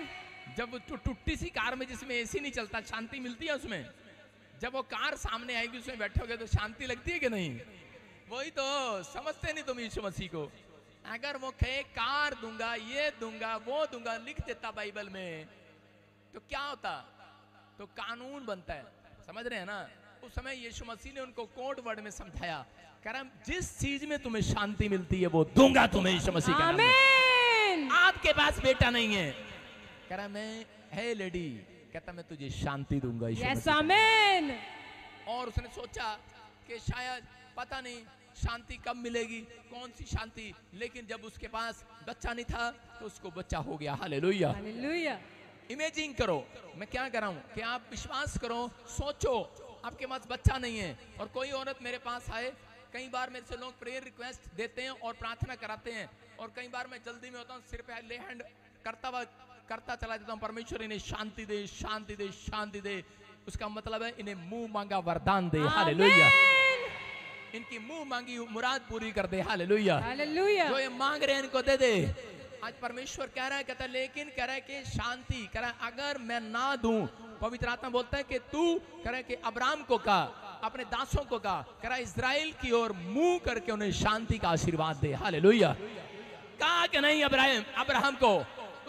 जब टूटी सी कार में जिसमें एसी नहीं चलता, शांति मिलती है उसमें। जब वो कार सामने आएगी, उसमें बैठोगे तो शांति लगती है कि नहीं? वही तो समझते नहीं तुम यीशु मसीह को। अगर वो कहे कार दूंगा, ये दूंगा, वो दूंगा, लिख देता बाइबल में, तो क्या होता? तो कानून बनता है। समझ रहे हैं ना? उस समय यीशु मसीह ने उनको कोड वर्ड में समझाया, कह रहा जिस चीज में तुम्हें शांति मिलती है वो दूंगा तुम्हें यीशु मसीह के नाम में। आमीन। आपके पास बेटा नहीं है, कह रहा मैं है लेडी, कहता मैं तुझे शांति दूंगा यीशु यस मसीह। आमीन। और उसने सोचा कि शायद पता नहीं शांति कब मिलेगी, कौन सी शांति, लेकिन जब उसके पास बच्चा नहीं था तो उसको बच्चा हो गया। हालेलुया। हालेलुया। इमेजिन करो मैं क्या कर रहा हूं कि आप विश्वास करो, सोचो आपके पास बच्चा नहीं है और कोई औरत मेरे पास आए। कई बार मेरे से लोग प्रेयर रिक्वेस्ट देते हैं और प्रार्थना कराते हैं, और कई बार मैं जल्दी में होता हूँ, सिर पे ले हैंड करता चला जाता हूँ, परमेश्वर इन्हें शांति दे, शांति दे, शांति दे। उसका मतलब है इन्हें मुंह मांगा वरदान दे। हालेलुया। इनकी मुंह मांगी मुराद पूरी कर दे। हालेलुया। हालेलुया। जो ये मांग रहे हैं इनको दे दे। आज परमेश्वर कह रहा है, कहता है लेकिन कह रहा है कि शांति, कह रहा है अगर मैं ना दूं, पवित्र आत्मा बोलता है कि तू, कह रहा है कि अब्राहम को कहा, अपने दासों को कहा, कह रहा है इस्राएल की ओर मुंह करके उन्हें शांति का आशीर्वाद दे। हालेलुया। कहा कि नहीं अब्राहम को,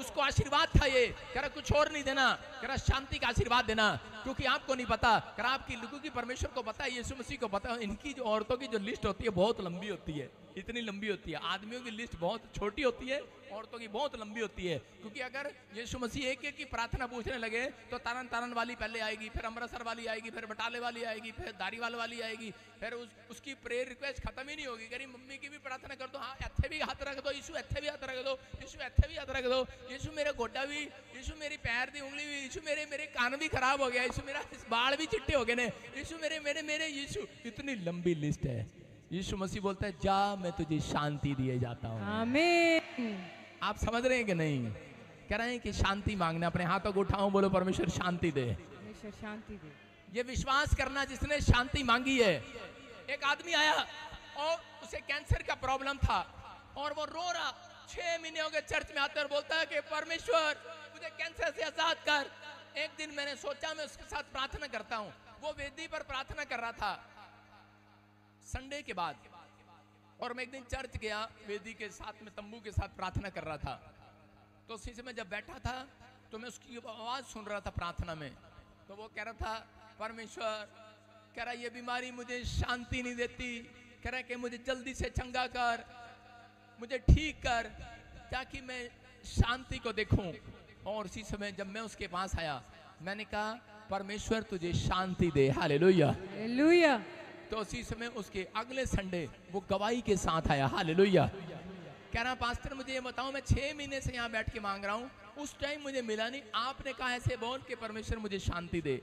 उसको आशीर्वाद था ये, कह रहा कुछ और नहीं देना, कह रहा शांति का आशीर्वाद देना, क्योंकि आपको नहीं पता, कह रहा आपकी लोगों की परमेश्वर को पता है, यीशु मसीह को पता है, इनकी जो औरतों की जो लिस्ट होती है बहुत लंबी होती है, इतनी लंबी होती है। आदमियों की लिस्ट बहुत छोटी होती है, औरतों की बहुत लंबी होती है, क्योंकि अगर यीशु मसीह एक एक की प्रार्थना पूछने लगे तो तारन वाली पहले आएगी, फिर अमृतसर वाली आएगी, फिर बटाले वाली आएगी, फिर दारीवाल वाली आएगी, फिर उसकी प्रेयर रिक्वेस्ट खत्म ही नहीं होगी। कह रही मम्मी की भी प्रार्थना कर दो, हाँ इत्थे भी हाथ रख दो, यीशु इत्थे भी हाथ रख दो, यीशु इत्थे भी हाथ रख दो, यीशु मेरे गोड्डा भी, यीशु मेरी पैर दी उंगली भी, यीशु मेरे कान भी खराब हो गया, यीशु मेरा बाल भी चिट्टे हो गए ने, यीशु मेरे यीशु। इतनी लंबी लिस्ट है। यीशु मसीह बोलता है जा मैं तुझे शांति दिए जाता हूँ। आमीन। आप समझ रहे हैं कि नहीं? कह रहे हैं कि शांति मांगना। अपने हाथों को उठाओ, बोलो परमेश्वर शांति दे। परमेश्वर शांति दे। ये विश्वास करना जिसने शांति मांगी है। एक आदमी आया और उसे कैंसर का प्रॉब्लम था और वो रो रहा, 6 महीने हो गए चर्च में आते और बोलता है कि परमेश्वर मुझे कैंसर से आजाद कर। एक दिन मैंने सोचा मैं उसके साथ प्रार्थना करता हूँ। वो वेदी पर प्रार्थना कर रहा था संडे के बाद, और मैं एक दिन चर्च गया, वेदी के साथ में तंबू के साथ प्रार्थना कर रहा था। तो उसी समय जब बैठा था तो मैं उसकी आवाज सुन रहा था प्रार्थना में। तो वो कह रहा था परमेश्वर, कह रहा ये बीमारी मुझे शांति नहीं देती, कह रहा कि मुझे जल्दी से चंगा कर, मुझे ठीक कर ताकि मैं शांति को देखूं। और इसी समय जब मैं उसके पास आया मैंने कहा परमेश्वर तुझे शांति दे। Hallelujah, hallelujah. तो उसी समय उसके अगले संडे वो गवाही के साथ आया। हालेलुया। कह रहा पास्टर मुझे ये बताओ, मैं 6 महीने से यहाँ बैठ के मांग रहा हूँ, उस टाइम मुझे मिला नहीं, आपने कहा ऐसे बोल के परमेश्वर मुझे शांति दे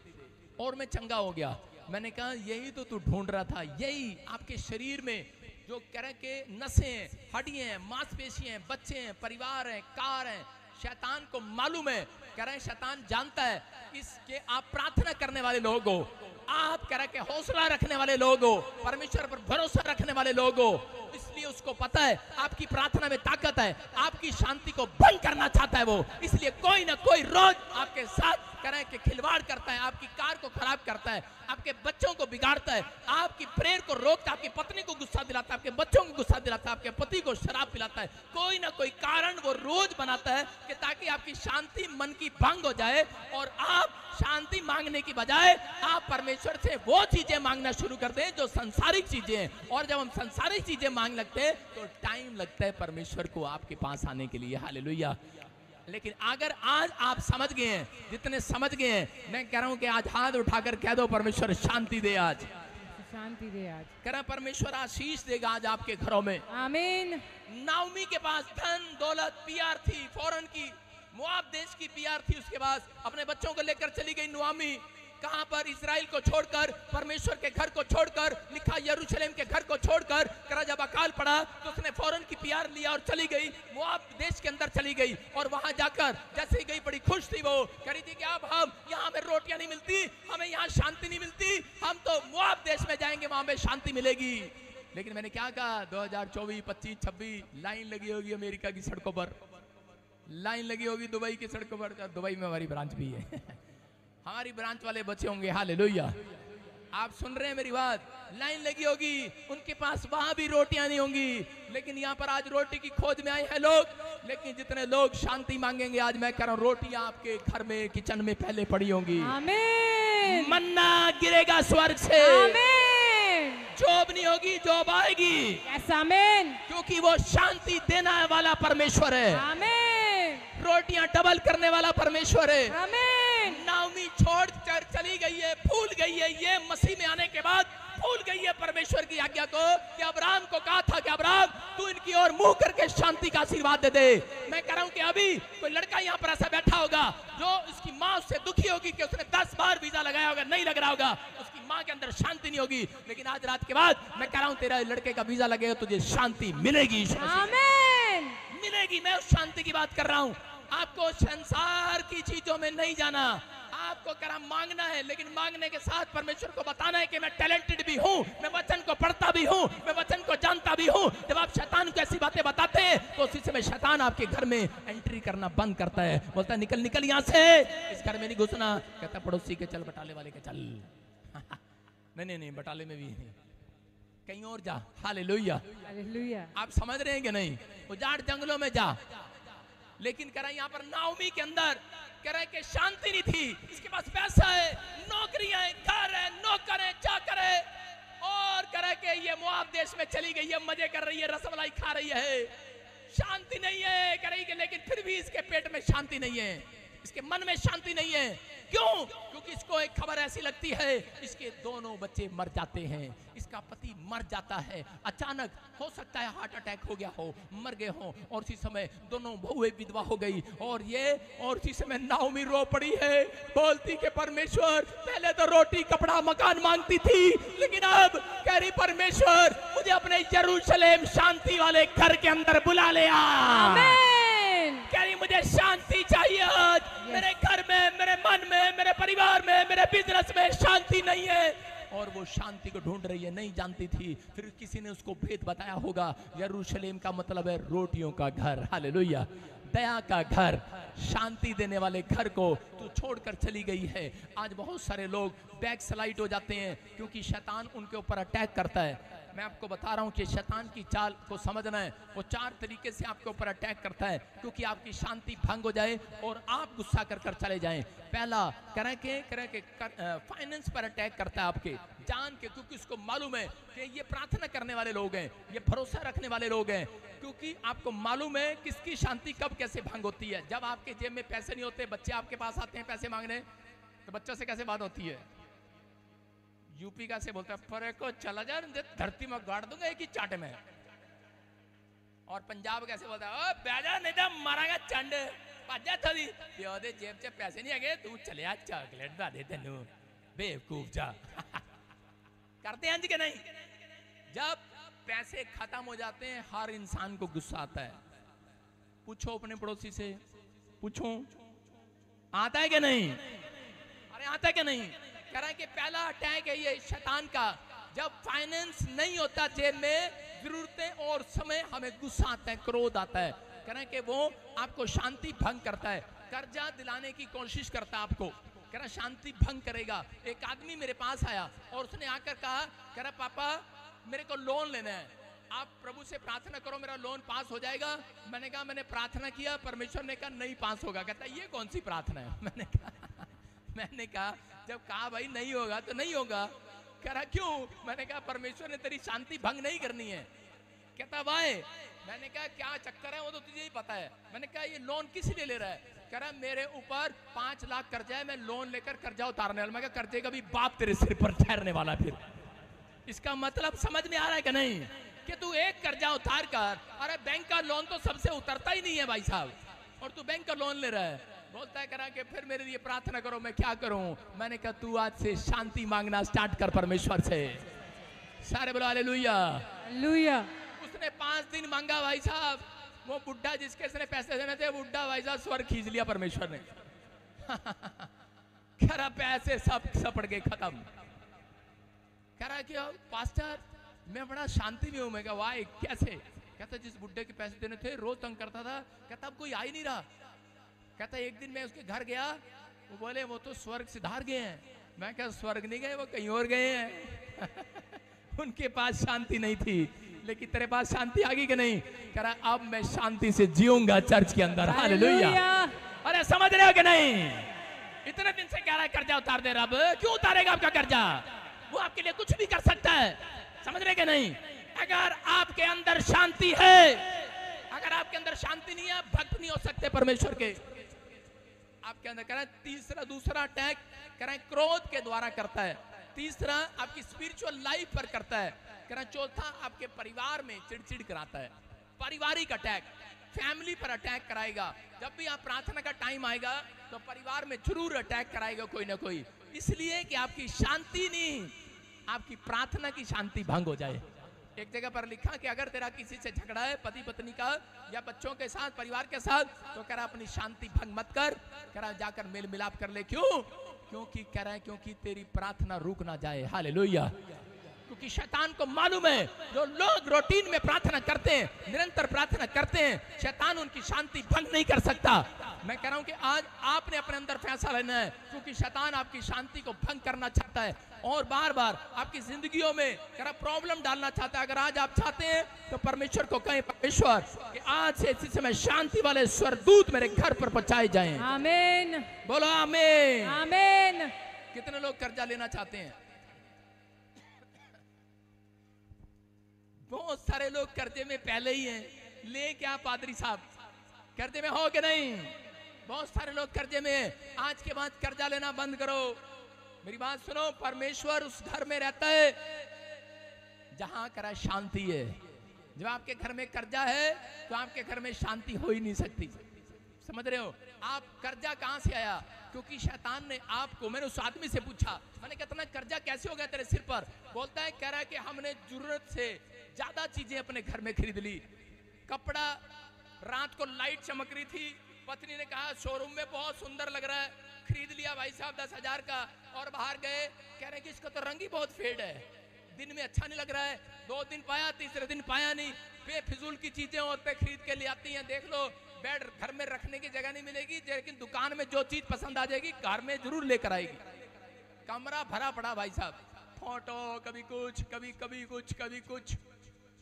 और मैं चंगा हो गया। मैंने कहा यही तो तू ढूंढ रहा था, यही आपके शरीर में जो कह रहे के नसें हैं, हड्डियां हैं, मांसपेशियां हैं, बच्चे हैं, परिवार हैं, कार हैं, शैतान को मालूम है। कह रहे हैं शैतान जानता है इसके आप प्रार्थना करने वाले लोग हो, आप कह रहे के हौसला रखने वाले लोग हो, परमेश्वर पर भरोसा रखने वाले लोग हो, इसलिए उसको पता है आपकी प्रार्थना में ताकत है, आपकी शांति को भंग करना चाहता है वो, इसलिए कोई ना कोई रोज आपके साथ कह रहे कि खिलवाड़ करता है, आपकी कार को खराब करता है, आपके बच्चों को बिगाड़ता है, आपकी प्रेयर को रोकता है, आपकी पत्नी को गुस्सा दिलाता है, आपके बच्चों को गुस्सा दिलाता है, आपके पति को शराब पिलाता है। कोई ना कोई कारण वो रोज बनाता है कि ताकि आपकी शांति मन की भंग हो जाए और आप शांति मांगने की बजाय आप परमेश्वर से वो चीजें मांगना शुरू कर दें जो संसारिक चीजें हैं। और जब हम संसारिक चीजें मांग लगते हैं तो टाइम लगता है परमेश्वर को आपके पास आने के लिए। हालेलुया। लेकिन अगर आज आप समझ गए हैं, जितने समझ गए हैं, मैं कह रहा हूं कि आज हाथ उठाकर कह दो परमेश्वर शांति दे, आज शांति दे। आज कह रहा परमेश्वर आशीष देगा आज आपके घरों में। आमीन। नाओमी के पास धन दौलत पीआर थी, फौरन की मोआब देश की पीआर थी, उसके पास अपने बच्चों को लेकर चली गई नाओमी। कहां पर? इजराइल को छोड़कर, परमेश्वर के घर को छोड़कर, लिखा यरूशलेम के घर को छोड़कर। करा जब अकाल पड़ा तो उसने फौरन की पीआर लिया और चली गई, मोआब देश के अंदर चली गई। और वहां जाकर जैसे ही गई बड़ी खुश थी, वो कह रही थी कि अब हम यहाँ हमें रोटियां नहीं मिलती, हमें यहाँ शांति नहीं मिलती, हम तो मोआब देश में जाएंगे, वहां हमें शांति मिलेगी। लेकिन मैंने क्या कहा, 2024, 25, 26 लाइन लगी होगी अमेरिका की सड़कों पर, लाइन लगी होगी दुबई की सड़कों पर। दुबई में हमारी ब्रांच भी है हमारी ब्रांच वाले बचे होंगे। हालेलुया। आप सुन रहे हैं मेरी बात? लाइन लगी होगी, उनके पास वहां भी रोटियां नहीं होंगी, लेकिन यहाँ पर आज रोटी की खोज में आए हैं लोग। लेकिन जितने लोग शांति मांगेंगे, आज मैं कह रहा हूँ रोटियां आपके घर में, किचन में पहले पड़ी होंगी। आमीन। मन्ना गिरेगा स्वर्ग से। आमीन। जॉब नहीं होगी, जॉब आएगी। यस आमीन। क्योंकि वो शांति देने वाला परमेश्वर है। आमीन। रोटियां डबल करने वाला परमेश्वर है। आमीन। नाओमी छोड़ कर चली गई है, भूल गई है, ये मसीह में आने के बाद भूल गई है परमेश्वर की आज्ञा को कि अब्राहम को कहा था कि अब्राहम तू इनकी ओर मुंह करके शांति का आशीर्वाद दे दे। मैं कह रहा हूं कि अभी कोई लड़का यहाँ पर ऐसा बैठा होगा जो उसकी माँ उससे दुखी होगी कि उसने 10 बार वीजा लगाया होगा, नहीं लग रहा होगा, उसकी माँ के अंदर शांति नहीं होगी। लेकिन आज रात के बाद मैं कह रहा हूं तेरा लड़के का वीजा लगेगा, तुझे शांति मिलेगी। आमीन। मिलेगी। मैं उस शांति की बात कर रहा हूं। आपको संसार की चीजों में नहीं जाना, आपको करा मांगना है, लेकिन मांगने के साथ परमेश्वर को बताना है कि मैं टैलेंटेड भी हूँ, मैं वचन को पढ़ता भी हूँ, मैं वचन को जानता भी हूँ। जब आप शैतान को ऐसी बातें बताते हैं तो उसी समय शैतान आपके घर में एंट्री करना बंद करता है, बोलता है निकल निकल यहाँ से, इस घर में नहीं घुसना। कहता पड़ोसी के चल, बटाले वाले के चल नहीं, बटाले में भी नहीं, कहीं और जा। हालेलुया। हालेलुया। आप समझ रहे हैं कि नहीं? उजाड़ जंगलों में जा। लेकिन कह रहा है यहाँ पर नाओमी के अंदर कह रहा है कि शांति नहीं थी। इसके पास पैसा है, नौकरियां है, घर है, नौकर है, चाकर है, और कह रहा है कि ये मोआब देश में चली गई है, मजे कर रही है, रसमलाई खा रही है, शांति नहीं है। कह रही है लेकिन फिर भी इसके पेट में शांति नहीं है, इसके मन में शांति नहीं है। क्यों? क्योंकि इसको एक खबर ऐसी लगती है इसके दोनों बच्चे मर जाते हैं, इसका पति मर जाता है, अचानक हो सकता है हार्ट अटैक हो गया हो, मर गए हो, और उसी समय दोनों बहुएं विधवा हो गई। और उसी समय नाओमी रो पड़ी है, बोलती कि परमेश्वर पहले तो रोटी कपड़ा मकान मांगती थी, लेकिन अब कह रही परमेश्वर मुझे अपने यरूशलेम शांति वाले घर के अंदर बुला ले आ। आमीन। कह रही मुझे शांति चाहिए आज। मेरे घर में, मेरे मन में, मेरे परिवार में, मेरे बिजनेस में शांति नहीं है, और वो शांति को ढूंढ रही है, नहीं जानती थी। फिर किसी ने उसको भेद बताया होगा, यरूशलेम का मतलब है रोटियों का घर, हालेलुया, दया का घर, शांति देने वाले घर को तू छोड़कर चली गई है। आज बहुत सारे लोग बैक स्लाइड हो जाते हैं क्योंकि शैतान उनके ऊपर अटैक करता है। मैं आपको बता रहा हूं कि शैतान की चाल को समझना है। वो 4 तरीके से आपके ऊपर अटैक करता है क्योंकि आपकी शांति भंग हो जाए और आप गुस्सा कर कर चले जाएं। पहला करें के फाइनेंस पर अटैक करता है आपके, जान के, क्योंकि उसको मालूम है कि ये प्रार्थना करने वाले लोग हैं, ये भरोसा रखने वाले लोग हैं, क्योंकि आपको मालूम है किसकी शांति कब कैसे भंग होती है। जब आपके जेब में पैसे नहीं होते, बच्चे आपके पास आते हैं पैसे मांगने, तो बच्चों से कैसे बात होती है? यूपी का से बोलता है परे को चला जा, धरती में गाड़ दूंगा एक ही चाट में। और पंजाब कैसे बोलता है बैजा नहीं तो मारांगा चंड पाजा थोड़ी प्यो दे जेब से पैसे नहीं आगे, तू चले आ चॉकलेट दा दे तेनू बेवकूफ जा। करते हैं जी के नहीं? जब पैसे खत्म हो जाते हैं हर इंसान को गुस्सा आता है। पूछो अपने पड़ोसी से, पूछो आता है कि नहीं? अरे आता है कि नहीं? कह रहा है कि पहला अटैक है ये शैतान का। जब फाइनेंस नहीं होता जेब में, जरूरतें और समय, हमें गुस्सा आता है, क्रोध आता है। कह रहा है कि वो आपको शांति भंग करता है, कर्जा दिलाने की कोशिश करता है आपको, कह रहा शांति भंग करेगा। एक आदमी मेरे पास आया और उसने आकर कहा, कह रहा पापा मेरे को लोन लेना है, आप प्रभु से प्रार्थना करो मेरा लोन पास हो जाएगा। मैंने कहा मैंने प्रार्थना किया, परमेश्वर ने कहा नहीं पास होगा। कहता ये कौन सी प्रार्थना है? मैंने कहा जब कहा भाई नहीं होगा तो नहीं होगा। कह रहा क्यों? मैंने कहा परमेश्वर ने तेरी शांति भंग नहीं करनी है। कहता वाह। मैंने कहा क्या चक्कर है? वो तो तुझे ही पता है। मैंने कहा ये लोन किस लिए ले रहा है? कह रहा मेरे ऊपर 5 लाख कर्जा है, मैं लोन लेकर कर्जा उतारने वाला। मैं कहा कर्जे का भी बाप तेरे सिर पर ठहरने वाला। फिर इसका मतलब समझ में आ रहा है कि नहीं कि तू एक कर्जा उतार कर, अरे बैंक का लोन तो सबसे उतरता ही नहीं है भाई साहब, और तू बैंक का लोन ले रहा है। बोलता है करा कि फिर मेरे लिए प्रार्थना करो। मैं क्या करूं? मैंने कहा तू आज से शांति मांगना स्टार्ट कर परमेश्वर से। सारे बोलो हालेलुया। हालेलुया। उसने 5 दिन मांगा भाई साहब, वो बुढ़ा जिसके इसने पैसे देने थे, बुढ़ा भाई साहब स्वर्ग खींच लिया परमेश्वर ने। कह रहा पैसे सब सपड़ गए, खत्म। कह रहा कि पास्टर मैं बड़ा शांति में हूं। मैं कहा वाह कैसे? कहता जिस बुढ़े के पैसे देने थे रोज तंग करता था, कहता अब कोई आ ही नहीं रहा। कहता एक दिन मैं उसके घर गया, वो बोले वो तो स्वर्ग सिधार गए हैं। मैं क्या स्वर्ग नहीं गए, वो कहीं और गए हैं। उनके पास शांति नहीं थी, लेकिन तेरे पास शांति आ गई कि नहीं? कह रहा अब मैं शांति से जीऊंगा चर्च के अंदर। हालेलुया। अरे समझ रहे हो कि नहीं? इतने दिन से कह रहा है कर्जा उतार दे रब, क्यों उतारेगा आपका कर्जा? वो आपके लिए कुछ भी कर सकता है। समझ रहे कि नहीं? अगर आपके अंदर शांति है, अगर आपके अंदर शांति नहीं है, भक्त नहीं हो सकते परमेश्वर के। आपके अंदर कह तीसरा, दूसरा अटैक कह रहे क्रोध के द्वारा करता है। तीसरा आपकी स्पिरिचुअल लाइफ पर करता है। कह रहे चौथा आपके परिवार में चिड़चिड़ कराता है। पारिवारिक अटैक, फैमिली पर अटैक कराएगा। जब भी आप प्रार्थना का टाइम आएगा तो परिवार में जरूर अटैक कराएगा कोई ना कोई, इसलिए कि आपकी शांति नहीं, आपकी प्रार्थना की शांति भंग हो जाए। एक जगह पर लिखा कि अगर तेरा किसी से झगड़ा है, पति पत्नी का या बच्चों के साथ, परिवार के साथ, तो कह रहा अपनी शांति भंग मत कर, कह रहा जाकर मेल मिलाप कर ले। क्यों? क्योंकि कह रहा है क्योंकि तेरी प्रार्थना रुक ना जाए। हालेलुया। क्योंकि शैतान को मालूम है जो लोग रूटीन में प्रार्थना करते हैं, निरंतर प्रार्थना करते हैं, शैतान उनकी शांति भंग नहीं कर सकता। मैं कह रहा हूं कि आज आपने अपने अंदर फैसला लेना है, क्योंकि शैतान आपकी शांति को भंग करना चाहता है और बार बार आपकी जिंदगियों में प्रॉब्लम डालना चाहता है। अगर आज आप चाहते हैं तो परमेश्वर को कहें, परमेश्वर कि आज से इसी समय शांति वाले स्वर्गदूत मेरे घर पर पहुंचाए जाएं। आमीन। बोलो आमीन। आमीन। कितने लोग कर्जा लेना चाहते हैं? बहुत सारे लोग कर्जे में पहले ही हैं। ले क्या पादरी साहब, कर्जे में हो कि नहीं? बहुत सारे लोग कर्जे में हैं। आज के बाद कर्जा लेना बंद करो। मेरी बात सुनो, परमेश्वर उस घर में रहता है जहां करा शांति है। जब आपके घर में कर्जा है तो आपके घर में शांति हो ही नहीं सकती। समझ रहे हो? आप कर्जा कहां से आया? क्योंकि शैतान ने आपको, मैंने उस आदमी से पूछा, मैंने कितना कर्जा कैसे हो गया तेरे सिर पर? बोलता है, कह रहा है कि हमने जरूरत से ज्यादा चीजें अपने घर में खरीद ली। कपड़ा, रात को लाइट चमक रही थी, पत्नी ने कहा शोरूम में बहुत सुंदर लग रहा है, खरीद लिया भाई साहब 10,000 का, और बाहर गए, कह रहे कि इसका तो रंग ही बहुत फेड है, दिन में अच्छा नहीं लग रहा है। 2 दिन पाया, तीसरे दिन पाया नहीं। बेफिजूल की चीजें औरतें खरीद के ले आती हैं, देख लो बेड घर में रखने की जगह नहीं मिलेगी, लेकिन दुकान में जो चीज पसंद आ जाएगी घर में जरूर लेकर आएगी। कमरा भरा पड़ा भाई साहब, फोटो, कभी कुछ, कभी कुछ, कभी कुछ।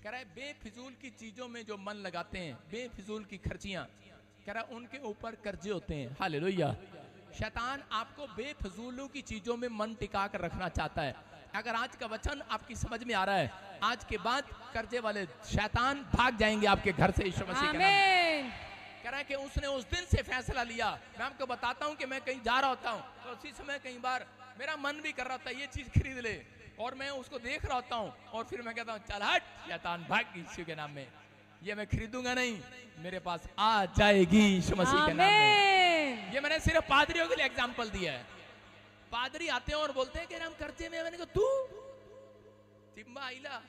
कह रहा है बेफिजूल की चीजों में जो मन लगाते हैं, बेफिजूल की खर्चियां, कह रहा है उनके ऊपर कर्जे होते हैं। हालेलुया। शैतान आपको बेफिजूलों की चीजों में मन टिका कर रखना चाहता है। अगर आज का वचन आपकी समझ में आ रहा है, आज के बाद कर्जे वाले शैतान भाग जाएंगे आपके घर से यीशु मसीह के नाम में। कह रहा है कि उसने उस दिन से फैसला लिया। मैं आपको बताता हूं कि मैं कहीं जा रहा होता हूं तो उसी समय कई बार मेरा मन भी कर रहा था ये चीज खरीद ले, और मैं उसको देख रहा होता हूं, और फिर मैं कहता हूं चल हट शैतान भाग यीशु के नाम में, ये मैं खरीदूंगा नहीं, मेरे पास आ जाएगी यीशु मसीह के नाम में। ये मैंने सिर्फ पादरियों के लिए एग्जांपल दिया है। पादरी आते हैं और बोलते हैं कि हम कर्जे में। मैंने कहा तू तिम्बा आइला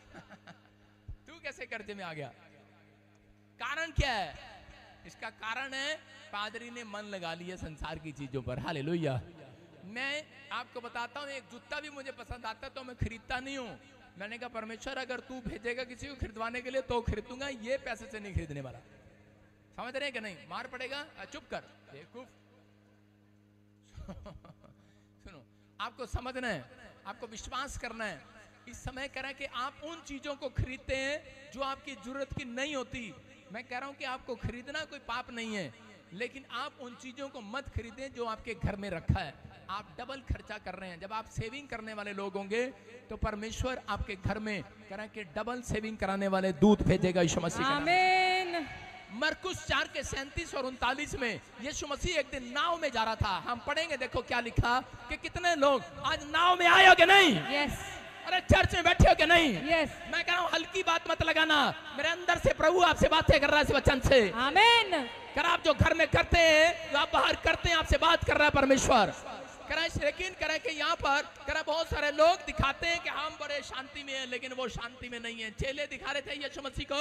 तू कैसे कर्जे में आ गया? कारण क्या है? इसका कारण है पादरी ने मन लगा लिया संसार की चीजों पर। हालेलुया। मैं आपको बताता हूँ, एक जूता भी मुझे पसंद आता है तो मैं खरीदता नहीं हूँ। मैंने कहा परमेश्वर अगर तू भेजेगा किसी को खरीदवाने के लिए तो खरीदूंगा, ये पैसे से नहीं खरीदने वाला। समझ रहे हैं कि नहीं? मार पड़ेगा, चुप कर बेवकूफ। सुनो, आपको समझना है, आपको विश्वास करना है। इस समय कह रहा है कि आप उन चीजों को खरीदते हैं जो आपकी जरूरत की नहीं होती। मैं कह रहा हूं कि आपको खरीदना कोई पाप नहीं है, लेकिन आप उन चीजों को मत खरीदें जो आपके घर में रखा है। आप डबल खर्चा कर रहे हैं। जब आप सेविंग करने वाले लोग होंगे तो परमेश्वर आपके घर में कह रहा है कि डबल सेविंग कराने वाले दूत भेजेगा यीशु मसीह। आमीन। मरकुस 4 के 37 और 39 में यीशु मसीह एक दिन नाव में जा रहा था। हम पढ़ेंगे, देखो क्या लिखा कि कितने लोग आज नाव में आए हो कि नहीं? यस। अरे चर्च में बैठे हो कि नहीं? यस। मैं कह रहा हूँ हल्की बात मत लगाना, मेरे अंदर से प्रभु आपसे बातें कर रहा है इस वचन से। आमीन। कर आप जो घर में करते हैं, जो आप बाहर करते हैं, आपसे बात कर रहा है परमेश्वर। लेकिन करें कि यहाँ पर बहुत सारे लोग दिखाते हैं कि हम बड़े शांति में हैं, लेकिन वो शांति में नहीं है। चेले दिखा रहे थे यीशु मसीह को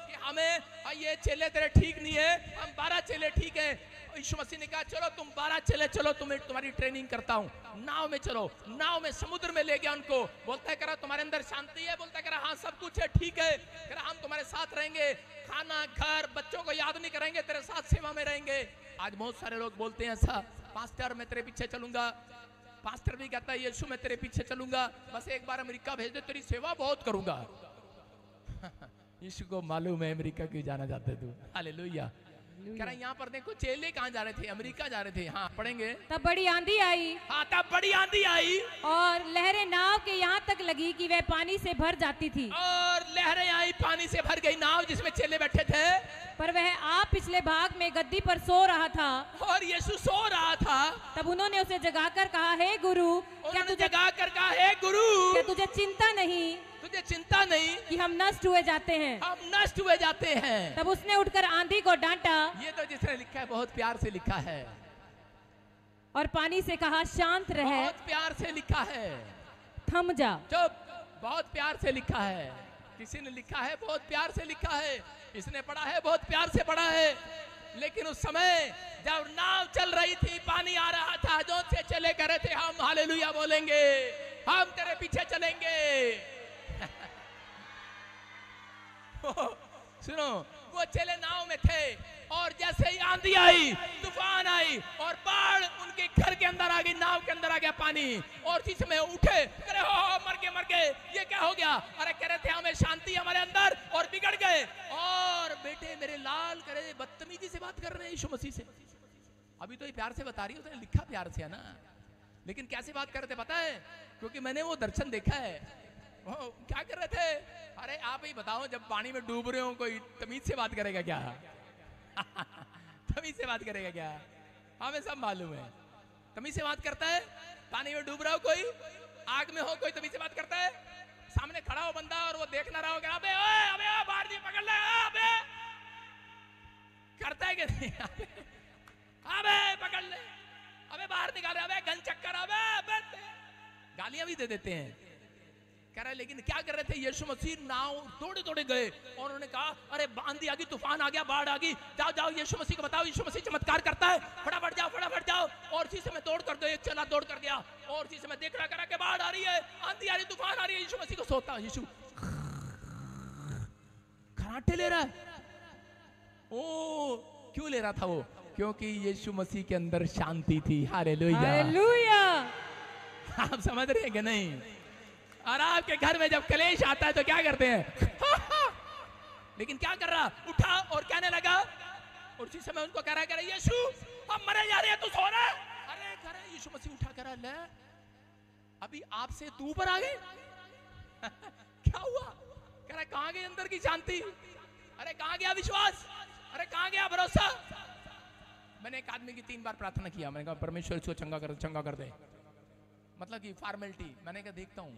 कि हमें ये चेले तेरे ठीक नहीं है, हम 12 चेले ठीक है। यीशु मसीह ने कहा चलो तुम 12 चेले चलो, तुम्हारी ट्रेनिंग करता हूँ, नाव में चलो। नाव में समुद्र में ले गया उनको। बोलता है करा तुम्हारे अंदर शांति है? बोलता है करा हाँ सब कुछ है, ठीक है। करा हम तुम्हारे साथ रहेंगे, खाना, घर, बच्चों को याद नहीं करेंगे, तेरे साथ सेवा में रहेंगे। आज बहुत सारे लोग बोलते हैं ऐसा, पास्टर मैं तेरे पीछे चलूंगा। पास्टर भी कहता है यीशु मैं तेरे पीछे चलूंगा, बस एक बार अमेरिका भेज दे, तेरी सेवा बहुत करूंगा। यीशु को मालूम है अमेरिका क्यों जाना चाहते तू। हालेलुया। कह रहा यहाँ पर देखो चेले कहाँ जा रहे थे? अमेरिका जा रहे थे। हाँ पढ़ेंगे। तब बड़ी आंधी आई। हाँ तब बड़ी आंधी आई और लहरें नाव के यहाँ तक लगी कि वह पानी से भर जाती थी। और लहरें आई, पानी से भर गई नाव जिसमें चेले बैठे थे। पर वह आप पिछले भाग में गद्दी पर सो रहा था और यीशु सो रहा था। तब उन्होंने उसे जगाकर कहा हे गुरु, क्या तुझे जगाकर कहा हे गुरु, क्या तुझे चिंता नहीं, तुझे चिंता नहीं कि हम नष्ट हुए जाते हैं? हम नष्ट हुए जाते हैं। तब उसने उठकर आंधी को डांटा। ये तो जिसने लिखा है बहुत प्यार से लिखा है। और पानी से कहा शांत रहे। बहुत प्यार से लिखा है। थम जा। चुप। बहुत प्यार से लिखा है। किसी ने लिखा है बहुत प्यार से लिखा है, इसने पढ़ा है बहुत प्यार से पढ़ा है। लेकिन उस समय जब नाव चल रही थी, पानी आ रहा था, जो से चले करे थे हम हालेलुया बोलेंगे, हम तेरे पीछे चलेंगे। सुनो, वो चले नाव में थे और जैसे ही आंधी आई, तूफान आई और बाढ़ उनके घर के अंदर आ गई, नाव के अंदर आ गया पानी। और जिसमें उठे अरे हो मर गए, ये क्या हो गया? अरे कह रहे थे हमें शांति हमारे अंदर, और बिगड़ गए। और बेटे मेरे लाल करे बदतमीजी से बात कर रहे हैं यीशु मसीह से। अभी तो ये प्यार से बता रही हो, लिखा प्यार से है ना, लेकिन कैसे बात कर रहे थे पता है? क्योंकि मैंने वो दर्शन देखा है। वो क्या कर रहे थे? अरे आप ही बताओ, जब पानी में डूब रहे हो कोई तमीज से बात करेगा क्या? तमीज से बात करेगा क्या? हमें सब मालूम है तमीज से बात करता है। पानी में डूब रहा हो कोई, आग में हो कोई, तमीज से बात करता है। सामने खड़ा हो बंदा और वो देख ना रहा हो, अबे ओए अबे ओ बाहर नहीं पकड़ ले, अबे करता है कि नहीं? अबे पकड़ ले, अबे बाहर निकाल, अबे गन चक्कर, अबे गालियां भी दे देते हैं। कह रहा है लेकिन क्या कर रहे थे यीशु मसीह? नाव दौड़े दौड़े गए और उन्होंने कहा अरे आंधी आ गई, तूफान आ गया, बाढ़ आ गई, जाओ जाओ यीशु मसीह को बताओ, यीशु मसीह चमत्कार करता है, फटाफट जाओ फटाफट जाओ। और उसी समय दौड़ कर गए, एक चला दौड़ कर गया और उसी समय देख रहा करा कि बाढ़ आ रही है, आंधी आ रही, तूफान आ रही है, यीशु मसीह को सोता, यीशु खराटे ले रहा है। ओ क्यों ले रहा था वो? क्योंकि यीशु मसीह के अंदर शांति थी। Hallelujah, hallelujah. आप समझ रहे हैं कि नहीं? और आपके घर में जब कलेश आता है तो क्या करते हैं? लेकिन क्या कर रहा? उठा और कहने लगा, और उसी समय उनको कह रहा यीशु हम मरे जा रहे हैं, तू सो रहा है। अरे कह रहा यीशु मसीह उठा कर ले, अभी आपसे तू ऊपर आ गए। क्या हुआ? कह रहा कहां गई अंदर की शांति? अरे कहां गया विश्वास? अरे कहां गया भरोसा? मैंने एक आदमी की 3 बार प्रार्थना किया, मैंने कहा परमेश्वर इसको चंगा कर दे, मतलब कि फॉर्मेलिटी। मैंने कहा देखता हूं।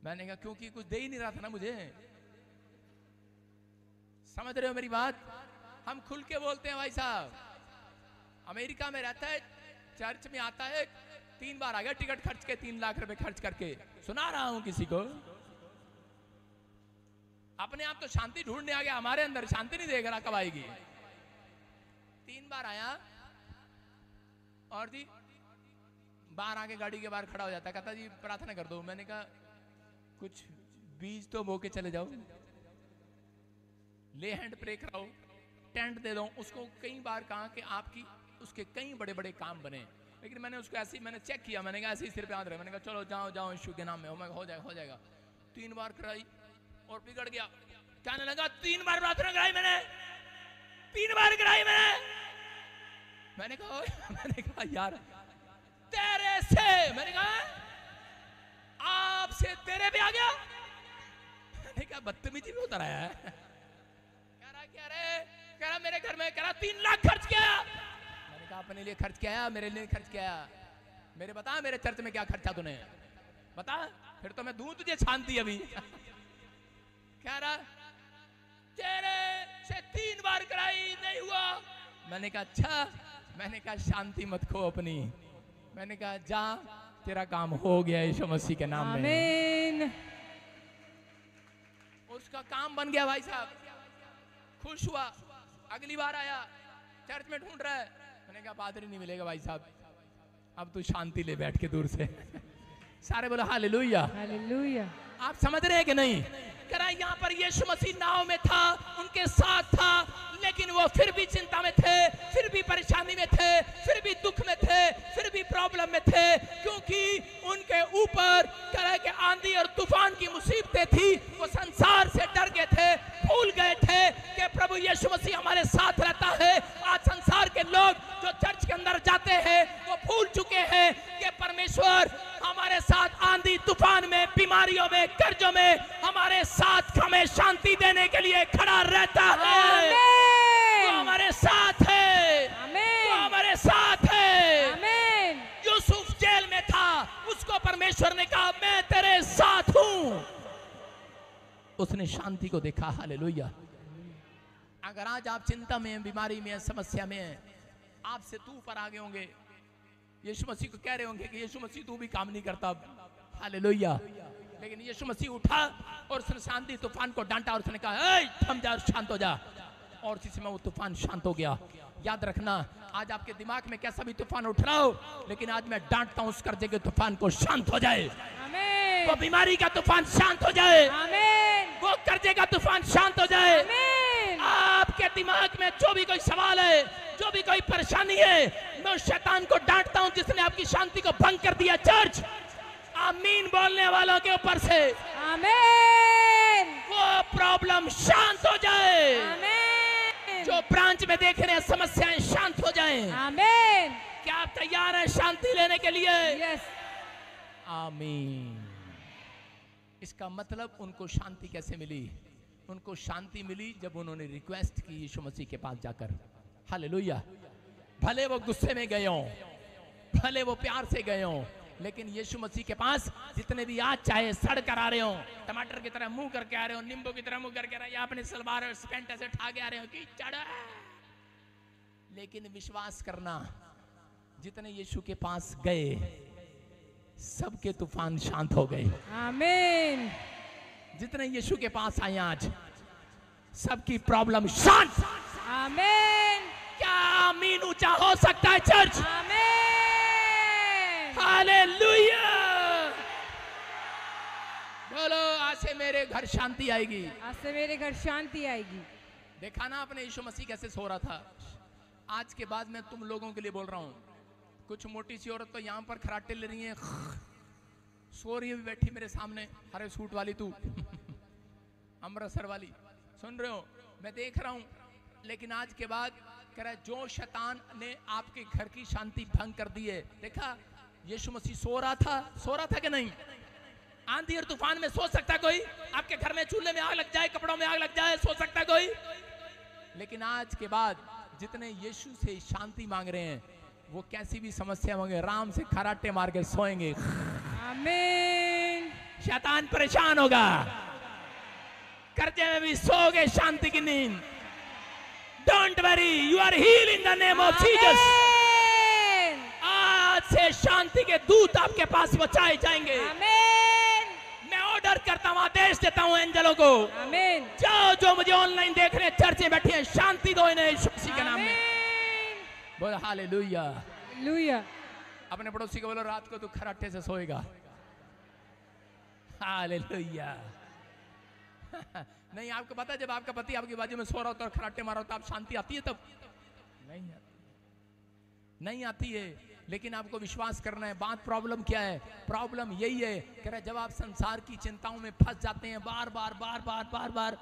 मैंने कहा क्योंकि कुछ दे ही नहीं रहा था ना मुझे। समझ रहे हो मेरी बात? हम खुल के बोलते हैं भाई साहब। अमेरिका में रहता है, चर्च में आता है, 3 बार आ गया टिकट खर्च के, 3 लाख रुपए खर्च करके। सुना रहा हूं किसी को, अपने आप तो शांति ढूंढने आ गया, हमारे अंदर शांति नहीं देख रहा कब आएगी। 3 बार आया और जी बाहर आके गाड़ी के बाहर खड़ा हो जाता है, कहता जी प्रार्थना कर दो। मैंने कहा कुछ बीज तो बो के चले जाओ, ले हैंड प्रे कराओ, टेंट दे दो। उसको कई बार कहा कि आपकी उसके कई बड़े बड़े काम बने, लेकिन मैंने उसको ऐसे ही मैंने चेक किया, मैंने कहा ऐसे ही सिर पे हाथ रहे, मैंने कहा चलो जाओ जाओ यीशु के नाम में हो जाएगा। 3 बार कराई और बिगड़ गया। कहने लगा 3 बार प्रार्थना कराई मैंने, 3 बार कराई मैंने कहा यार तेरे से, मैंने कहा आपसे तेरे पे आ गया। मैंने कहा बदतमीजी में उतर आया है। कह रहा मेरे घर में, कह रहा 3 लाख खर्च किया। मैंने कहा अपने लिए खर्च किया, मेरे लिए खर्च किया? मेरे बता मेरे चर्च में क्या खर्चा तूने, बता, फिर तो मैं दूं तुझे शांति अभी। कह रहा तेरे से 3 बार कराई नहीं हुआ। मैंने कहा अच्छा। मैंने कहा शांति मत खो अपनी। मैंने कहा जा तेरा काम हो गया यीशु मसीह के नाम में। आमीन। उसका काम बन गया भाई साहब, खुश हुआ। अगली बार आया, चर्च में ढूंढ रहा है। मैंने कहा पादरी नहीं मिलेगा भाई साहब, अब तू शांति ले बैठ के दूर से। सारे बोलो हालेलुया, हालेलुया। आप समझ रहे हैं कि नहीं? कह रहा यहाँ पर यीशु मसीह नाव में था, उनके साथ था, लेकिन वो फिर भी चिंता में थे, फिर भी परेशानी में थे, फिर भी दुख में थे, फिर भी प्रॉब्लम में थे, क्योंकि उनके ऊपर तरह के आंधी और तूफान की मुसीबतें थी। वो संसार से डर गए थे, भूल गए थे कि प्रभु यीशु मसीह हमारे साथ रहता है। आज संसार के लोग जो चर्च के अंदर जाते हैं वो भूल चुके हैं कि परमेश्वर हमारे साथ आंधी तूफान में, बीमारियों में, कर्जों में हमारे साथ हमें शांति देने के लिए खड़ा रहता है। वो हमारे साथ है, वो हमारे साथ है। आमीन। यूसुफ जेल में था, उसको परमेश्वर ने कहा मैं तेरे साथ हूं। उसने शांति को देखा। हालेलुया। अगर आज आप चिंता में, बीमारी में, समस्या में, आपसे तू ऊपर आ गए होंगे, यीशु मसीह को कह रहे होंगे कि यीशु मसीह तू भी काम नहीं करता। हालेलुया। लेकिन यीशु मसीह उठा और उसने शांति तूफान को डांटा और उसने कहा ए थम जा, शांत हो जा। और इसी समय वो तूफान शांत हो गया। याद रखना, आज आपके दिमाग में कैसा भी तूफान उठ रहा हो, लेकिन आज मैं डांटता हूं उस कर्जे के तूफान को शांत हो जाए। आमीन। वो बीमारी का तूफान शांत हो जाए। आमीन। वो कर्जे का तूफान शांत हो जाए। आमीन। आपके दिमाग में जो भी कोई सवाल है, जो भी कोई परेशानी है, मैं उस शैतान को डांटता हूं जिसने आपकी शांति को भंग कर दिया। चर्च आमीन बोलने वालों के ऊपर से आमीन। वो प्रॉब्लम शांत हो जाए। आमीन। जो ब्रांच में देख रहे हैं समस्याएं शांत हो जाएं। आमीन। क्या आप तैयार हैं शांति लेने के लिए? यस। आमीन। इसका मतलब उनको शांति कैसे मिली? उनको शांति मिली जब उन्होंने रिक्वेस्ट की यीशु मसीह के पास जाकर। हालेलुया। भले वो गुस्से में गए हों, भले वो प्यार से गए हों, लेकिन यीशु मसीह के पास जितने भी आज चाहे सड़ कर आ रहे हो, टमाटर की तरह मुंह करके आ रहे हो, नींबू की तरह मुंह करके आ रहे हो, या अपने सलवार और पैंट ऐसे ठाके आ रहे हो कि चढ़ा, लेकिन विश्वास करना, जितने यीशु के पास गए सबके तूफान शांत हो गए। आमीन। जितने यीशु के पास आए आज सबकी प्रॉब्लम शांत। आमीन। क्या आमीन ऊंचा हो सकता है चर्च? आमीन। हालेलुया। बोलो आज से मेरे घर शांति आएगी। आज से मेरे घर शांति आएगी। देखा ना आपने यीशु मसीह कैसे सो रहा था। आज के बाद मैं तुम लोगों के लिए बोल रहा हूँ। कुछ मोटी सी औरत तो यहाँ पर खराटे ले रही है, सो रही है, भी बैठी मेरे सामने। हरे सूट वाली तू अमृतसर वाली, सुन रहे हो? मैं देख रहा हूँ। लेकिन आज के बाद कह रहा है जो शैतान ने आपके घर की शांति भंग कर दी है। देखा यीशु मसीह सो रहा था कि नहीं? आंधी और तूफान में सो सकता कोई? आपके घर में चूल्हे में आग लग जाए, कपड़ों में आग लग जाए, सो सकता कोई? लेकिन आज के बाद जितने यीशु से शांति मांग रहे हैं वो कैसी भी समस्या मांगे आराम से खराटे मार के सोएंगे। आमीन। शैतान परेशान होगा, कर्जे में भी सोओगे शांति की नींद। Don't worry, you are healed in the name of Jesus. आज से शांति के दूत आपके पास बचाए जाएंगे। आमीन। मैं ऑर्डर करता हूं, आदेश देता हूं एंजलों को, आमीन। जाओ जो मुझे ऑनलाइन देख रहे हैं, चर्च में बैठे हैं, शांति दो इन्हें यीशु मसीह के नाम में। बोलो हालेलुया। हालेलुया। अपने पड़ोसी को बोलो रात को तू खराटे से सोएगा। हालेलुया। नहीं, आपको पता है जब आपका पति आपकी बाजू में सो रहा होता है और खराटे मारा होता है, आप शांति आती है तब? नहीं आती है। लेकिन आपको विश्वास करना है। बात प्रॉब्लम क्या है? प्रॉब्लम यही है कह रहा जब आप संसार की चिंताओं में फंस जाते हैं बार बार,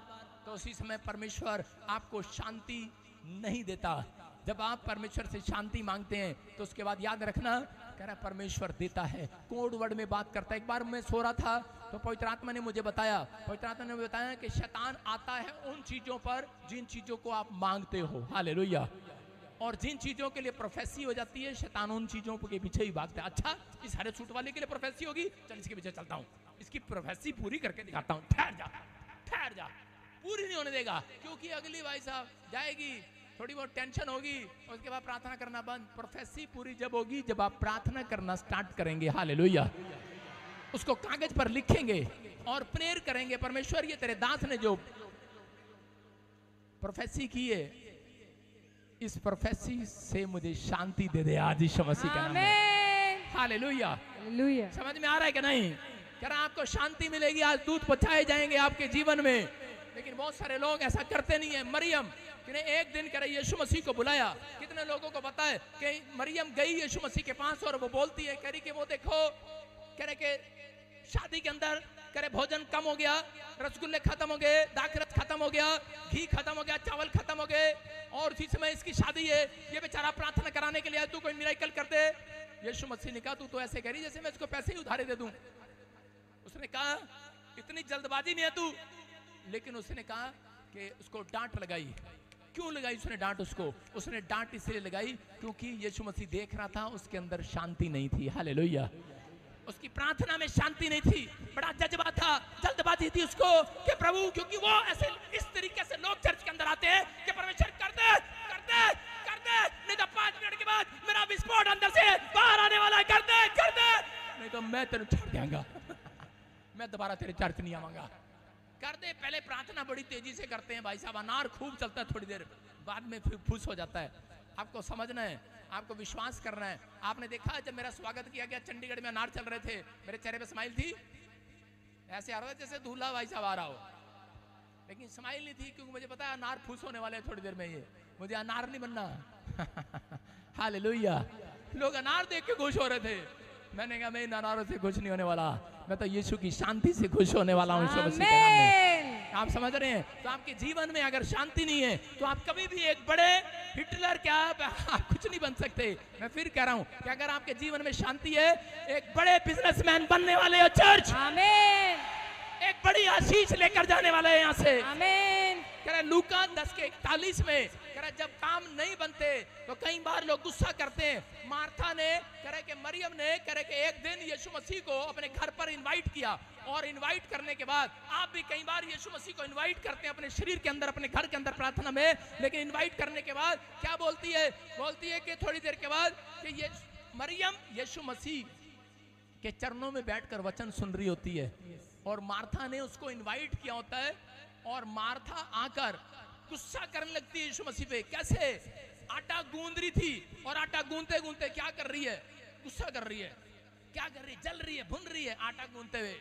तो उसी समय परमेश्वर आपको शांति नहीं देता। जब आप परमेश्वर से शांति मांगते हैं तो उसके बाद याद रखना, कह रहा परमेश्वर देता है। कोड वर्ड में बात करता है। एक बार मैं सो रहा था तो पवित्र आत्मा ने मुझे बताया कि शैतान आता है उन चीजों पर जिन चीजों को आप मांगते हो। हालेलुया। और जिन चीजों के लिए प्रोफेसी हो जाती है, शैतान उन चीजों के पीछे ही भागता है। अच्छा, इस हरे सूट वाले के लिए प्रोफेसी होगी, चल इसके पीछे चलता हूँ, इसकी प्रोफेसी पूरी करके दिखाता हूँ। ठहर जा, पूरी नहीं होने देगा, क्योंकि अगली भाई साहब जाएगी, थोड़ी बहुत टेंशन होगी, उसके बाद प्रार्थना करना बंद। प्रोफेसी पूरी जब होगी जब आप प्रार्थना करना स्टार्ट करेंगे। हालेलुया। उसको कागज पर लिखेंगे और प्रेयर करेंगे, परमेश्वर ये तेरे दास ने जो प्रोफेसी की है, इस प्रोफेसी से मुझे शांति दे दे आज यीशु मसीह के नाम में। हालेलुया। हालेलुया। समझ में आ रहा है कि नहीं? कह रहा आपको शांति मिलेगी, आज दूध पहुंचाए जाएंगे आपके जीवन में। लेकिन बहुत सारे लोग ऐसा करते नहीं है। मरियम ने एक दिन कह रहे यीशु मसीह को बुलाया। कितने लोगों को पता है कि मरियम गई यीशु मसीह के पास और वो बोलती है, कह रही कि वो देखो, कह रहे कि शादी के अंदर कह रहे भोजन कम हो गया, रसगुल्ले खत्म हो गए, दाखरस खत्म हो गया, घी खत्म हो गया, चावल खत्म हो गए, और उसी समय इसकी शादी है। ये बेचारा प्रार्थना कराने के लिए तू कोई मिरेकल कर दे। यीशु मसीह ने कहा तू तो ऐसे कह रही जैसे मैं इसको पैसे ही उधारे दे दूं। उसने कहा इतनी जल्दबाजी नहीं है तू। लेकिन उसने कहा कि उसको डांट लगाई। क्यों लगाई उसने डांट? उसने डांट इसलिए लगाई क्योंकि यीशु मसीह देख रहा था उसके अंदर शांति नहीं थी। हालेलुया। उसकी प्रार्थना में शांति नहीं थी, बड़ा जज्बा था, जल्दबाजी थी उसको कि प्रभु, क्योंकि वो ऐसे इस तरीके से लोग चर्च के अंदर आते हैं कि परमेश्वर कर दे, नहीं तो 5 मिनट के बाद मेरा विस्फोट अंदर से बाहर आने वाला है, कर दे, नहीं तो मैं तेरे छोड़ देंगा, मैं दोबारा तेरे चर्च नहीं आऊंगा। कर दे। पहले प्रार्थना बड़ी तेजी से करते हैं भाई साहब, अनार खूब चलता है, थोड़ी देर बाद में फिर फुस हो जाता है। आपको समझना है, आपको विश्वास करना है। आपने देखा जब मेरा स्वागत किया गया चंडीगढ़ में, अनार चल रहे थे, मेरे चेहरे पे स्माइल थी, ऐसे आ रहा था जैसे दूल्हा भाई साहब आ रहा हो, लेकिन स्माइल नहीं थी क्योंकि मुझे पता है अनार फुस होने वाले हैं थोड़ी देर में, ये मुझे अनार नहीं बनना। हालेलुया। लोग अनार देख के खुश हो रहे थे, मैंने कहा मैं इन अनारों से खुश नहीं होने वाला, मैं तो यीशु की शांति से खुश होने वाला हूँ यीशु मसीह के नाम में। आप समझ रहे हैं? तो आपके जीवन में अगर शांति नहीं है तो आप कभी भी एक बड़े हिटलर क्या आप कुछ नहीं बन सकते। मैं फिर कह रहा हूँ कि अगर आपके जीवन में शांति है, एक बड़े बिजनेसमैन बनने वाले हो चर्च। आमीन। एक बड़ी आशीष लेकर जाने वाले हैं यहाँ से। आमीन। कह रहे लूका 10:41 में कह रहे जब काम नहीं बनते तो कई बार लोग गुस्सा करते हैं। मार्था ने कह रहे कि मरियम ने कह रहे कि एक दिन यीशु मसीह को अपने घर पर इनवाइट किया, और इनवाइट करने के बाद आप भी कई बार यीशु मसीह को इनवाइट करते हैं अपने शरीर के अंदर, अपने घर के अंदर प्रार्थना में, लेकिन इनवाइट करने के बाद क्या बोलती है कि थोड़ी देर के बाद कि ये मरियम यीशु मसीह के चरणों में बैठकर वचन सुन रही होती है, और मार्था ने उसको इनवाइट किया होता है, और मार्था आकर गुस्सा करने लगती है यीशु मसीह पे। कैसे? आटा गूंद रही थी, और आटा गूंदते गूंदते क्या कर रही है? गुस्सा कर रही है। क्या कर रही है? जल रही है, भुन रही है आटा गूंदते हुए।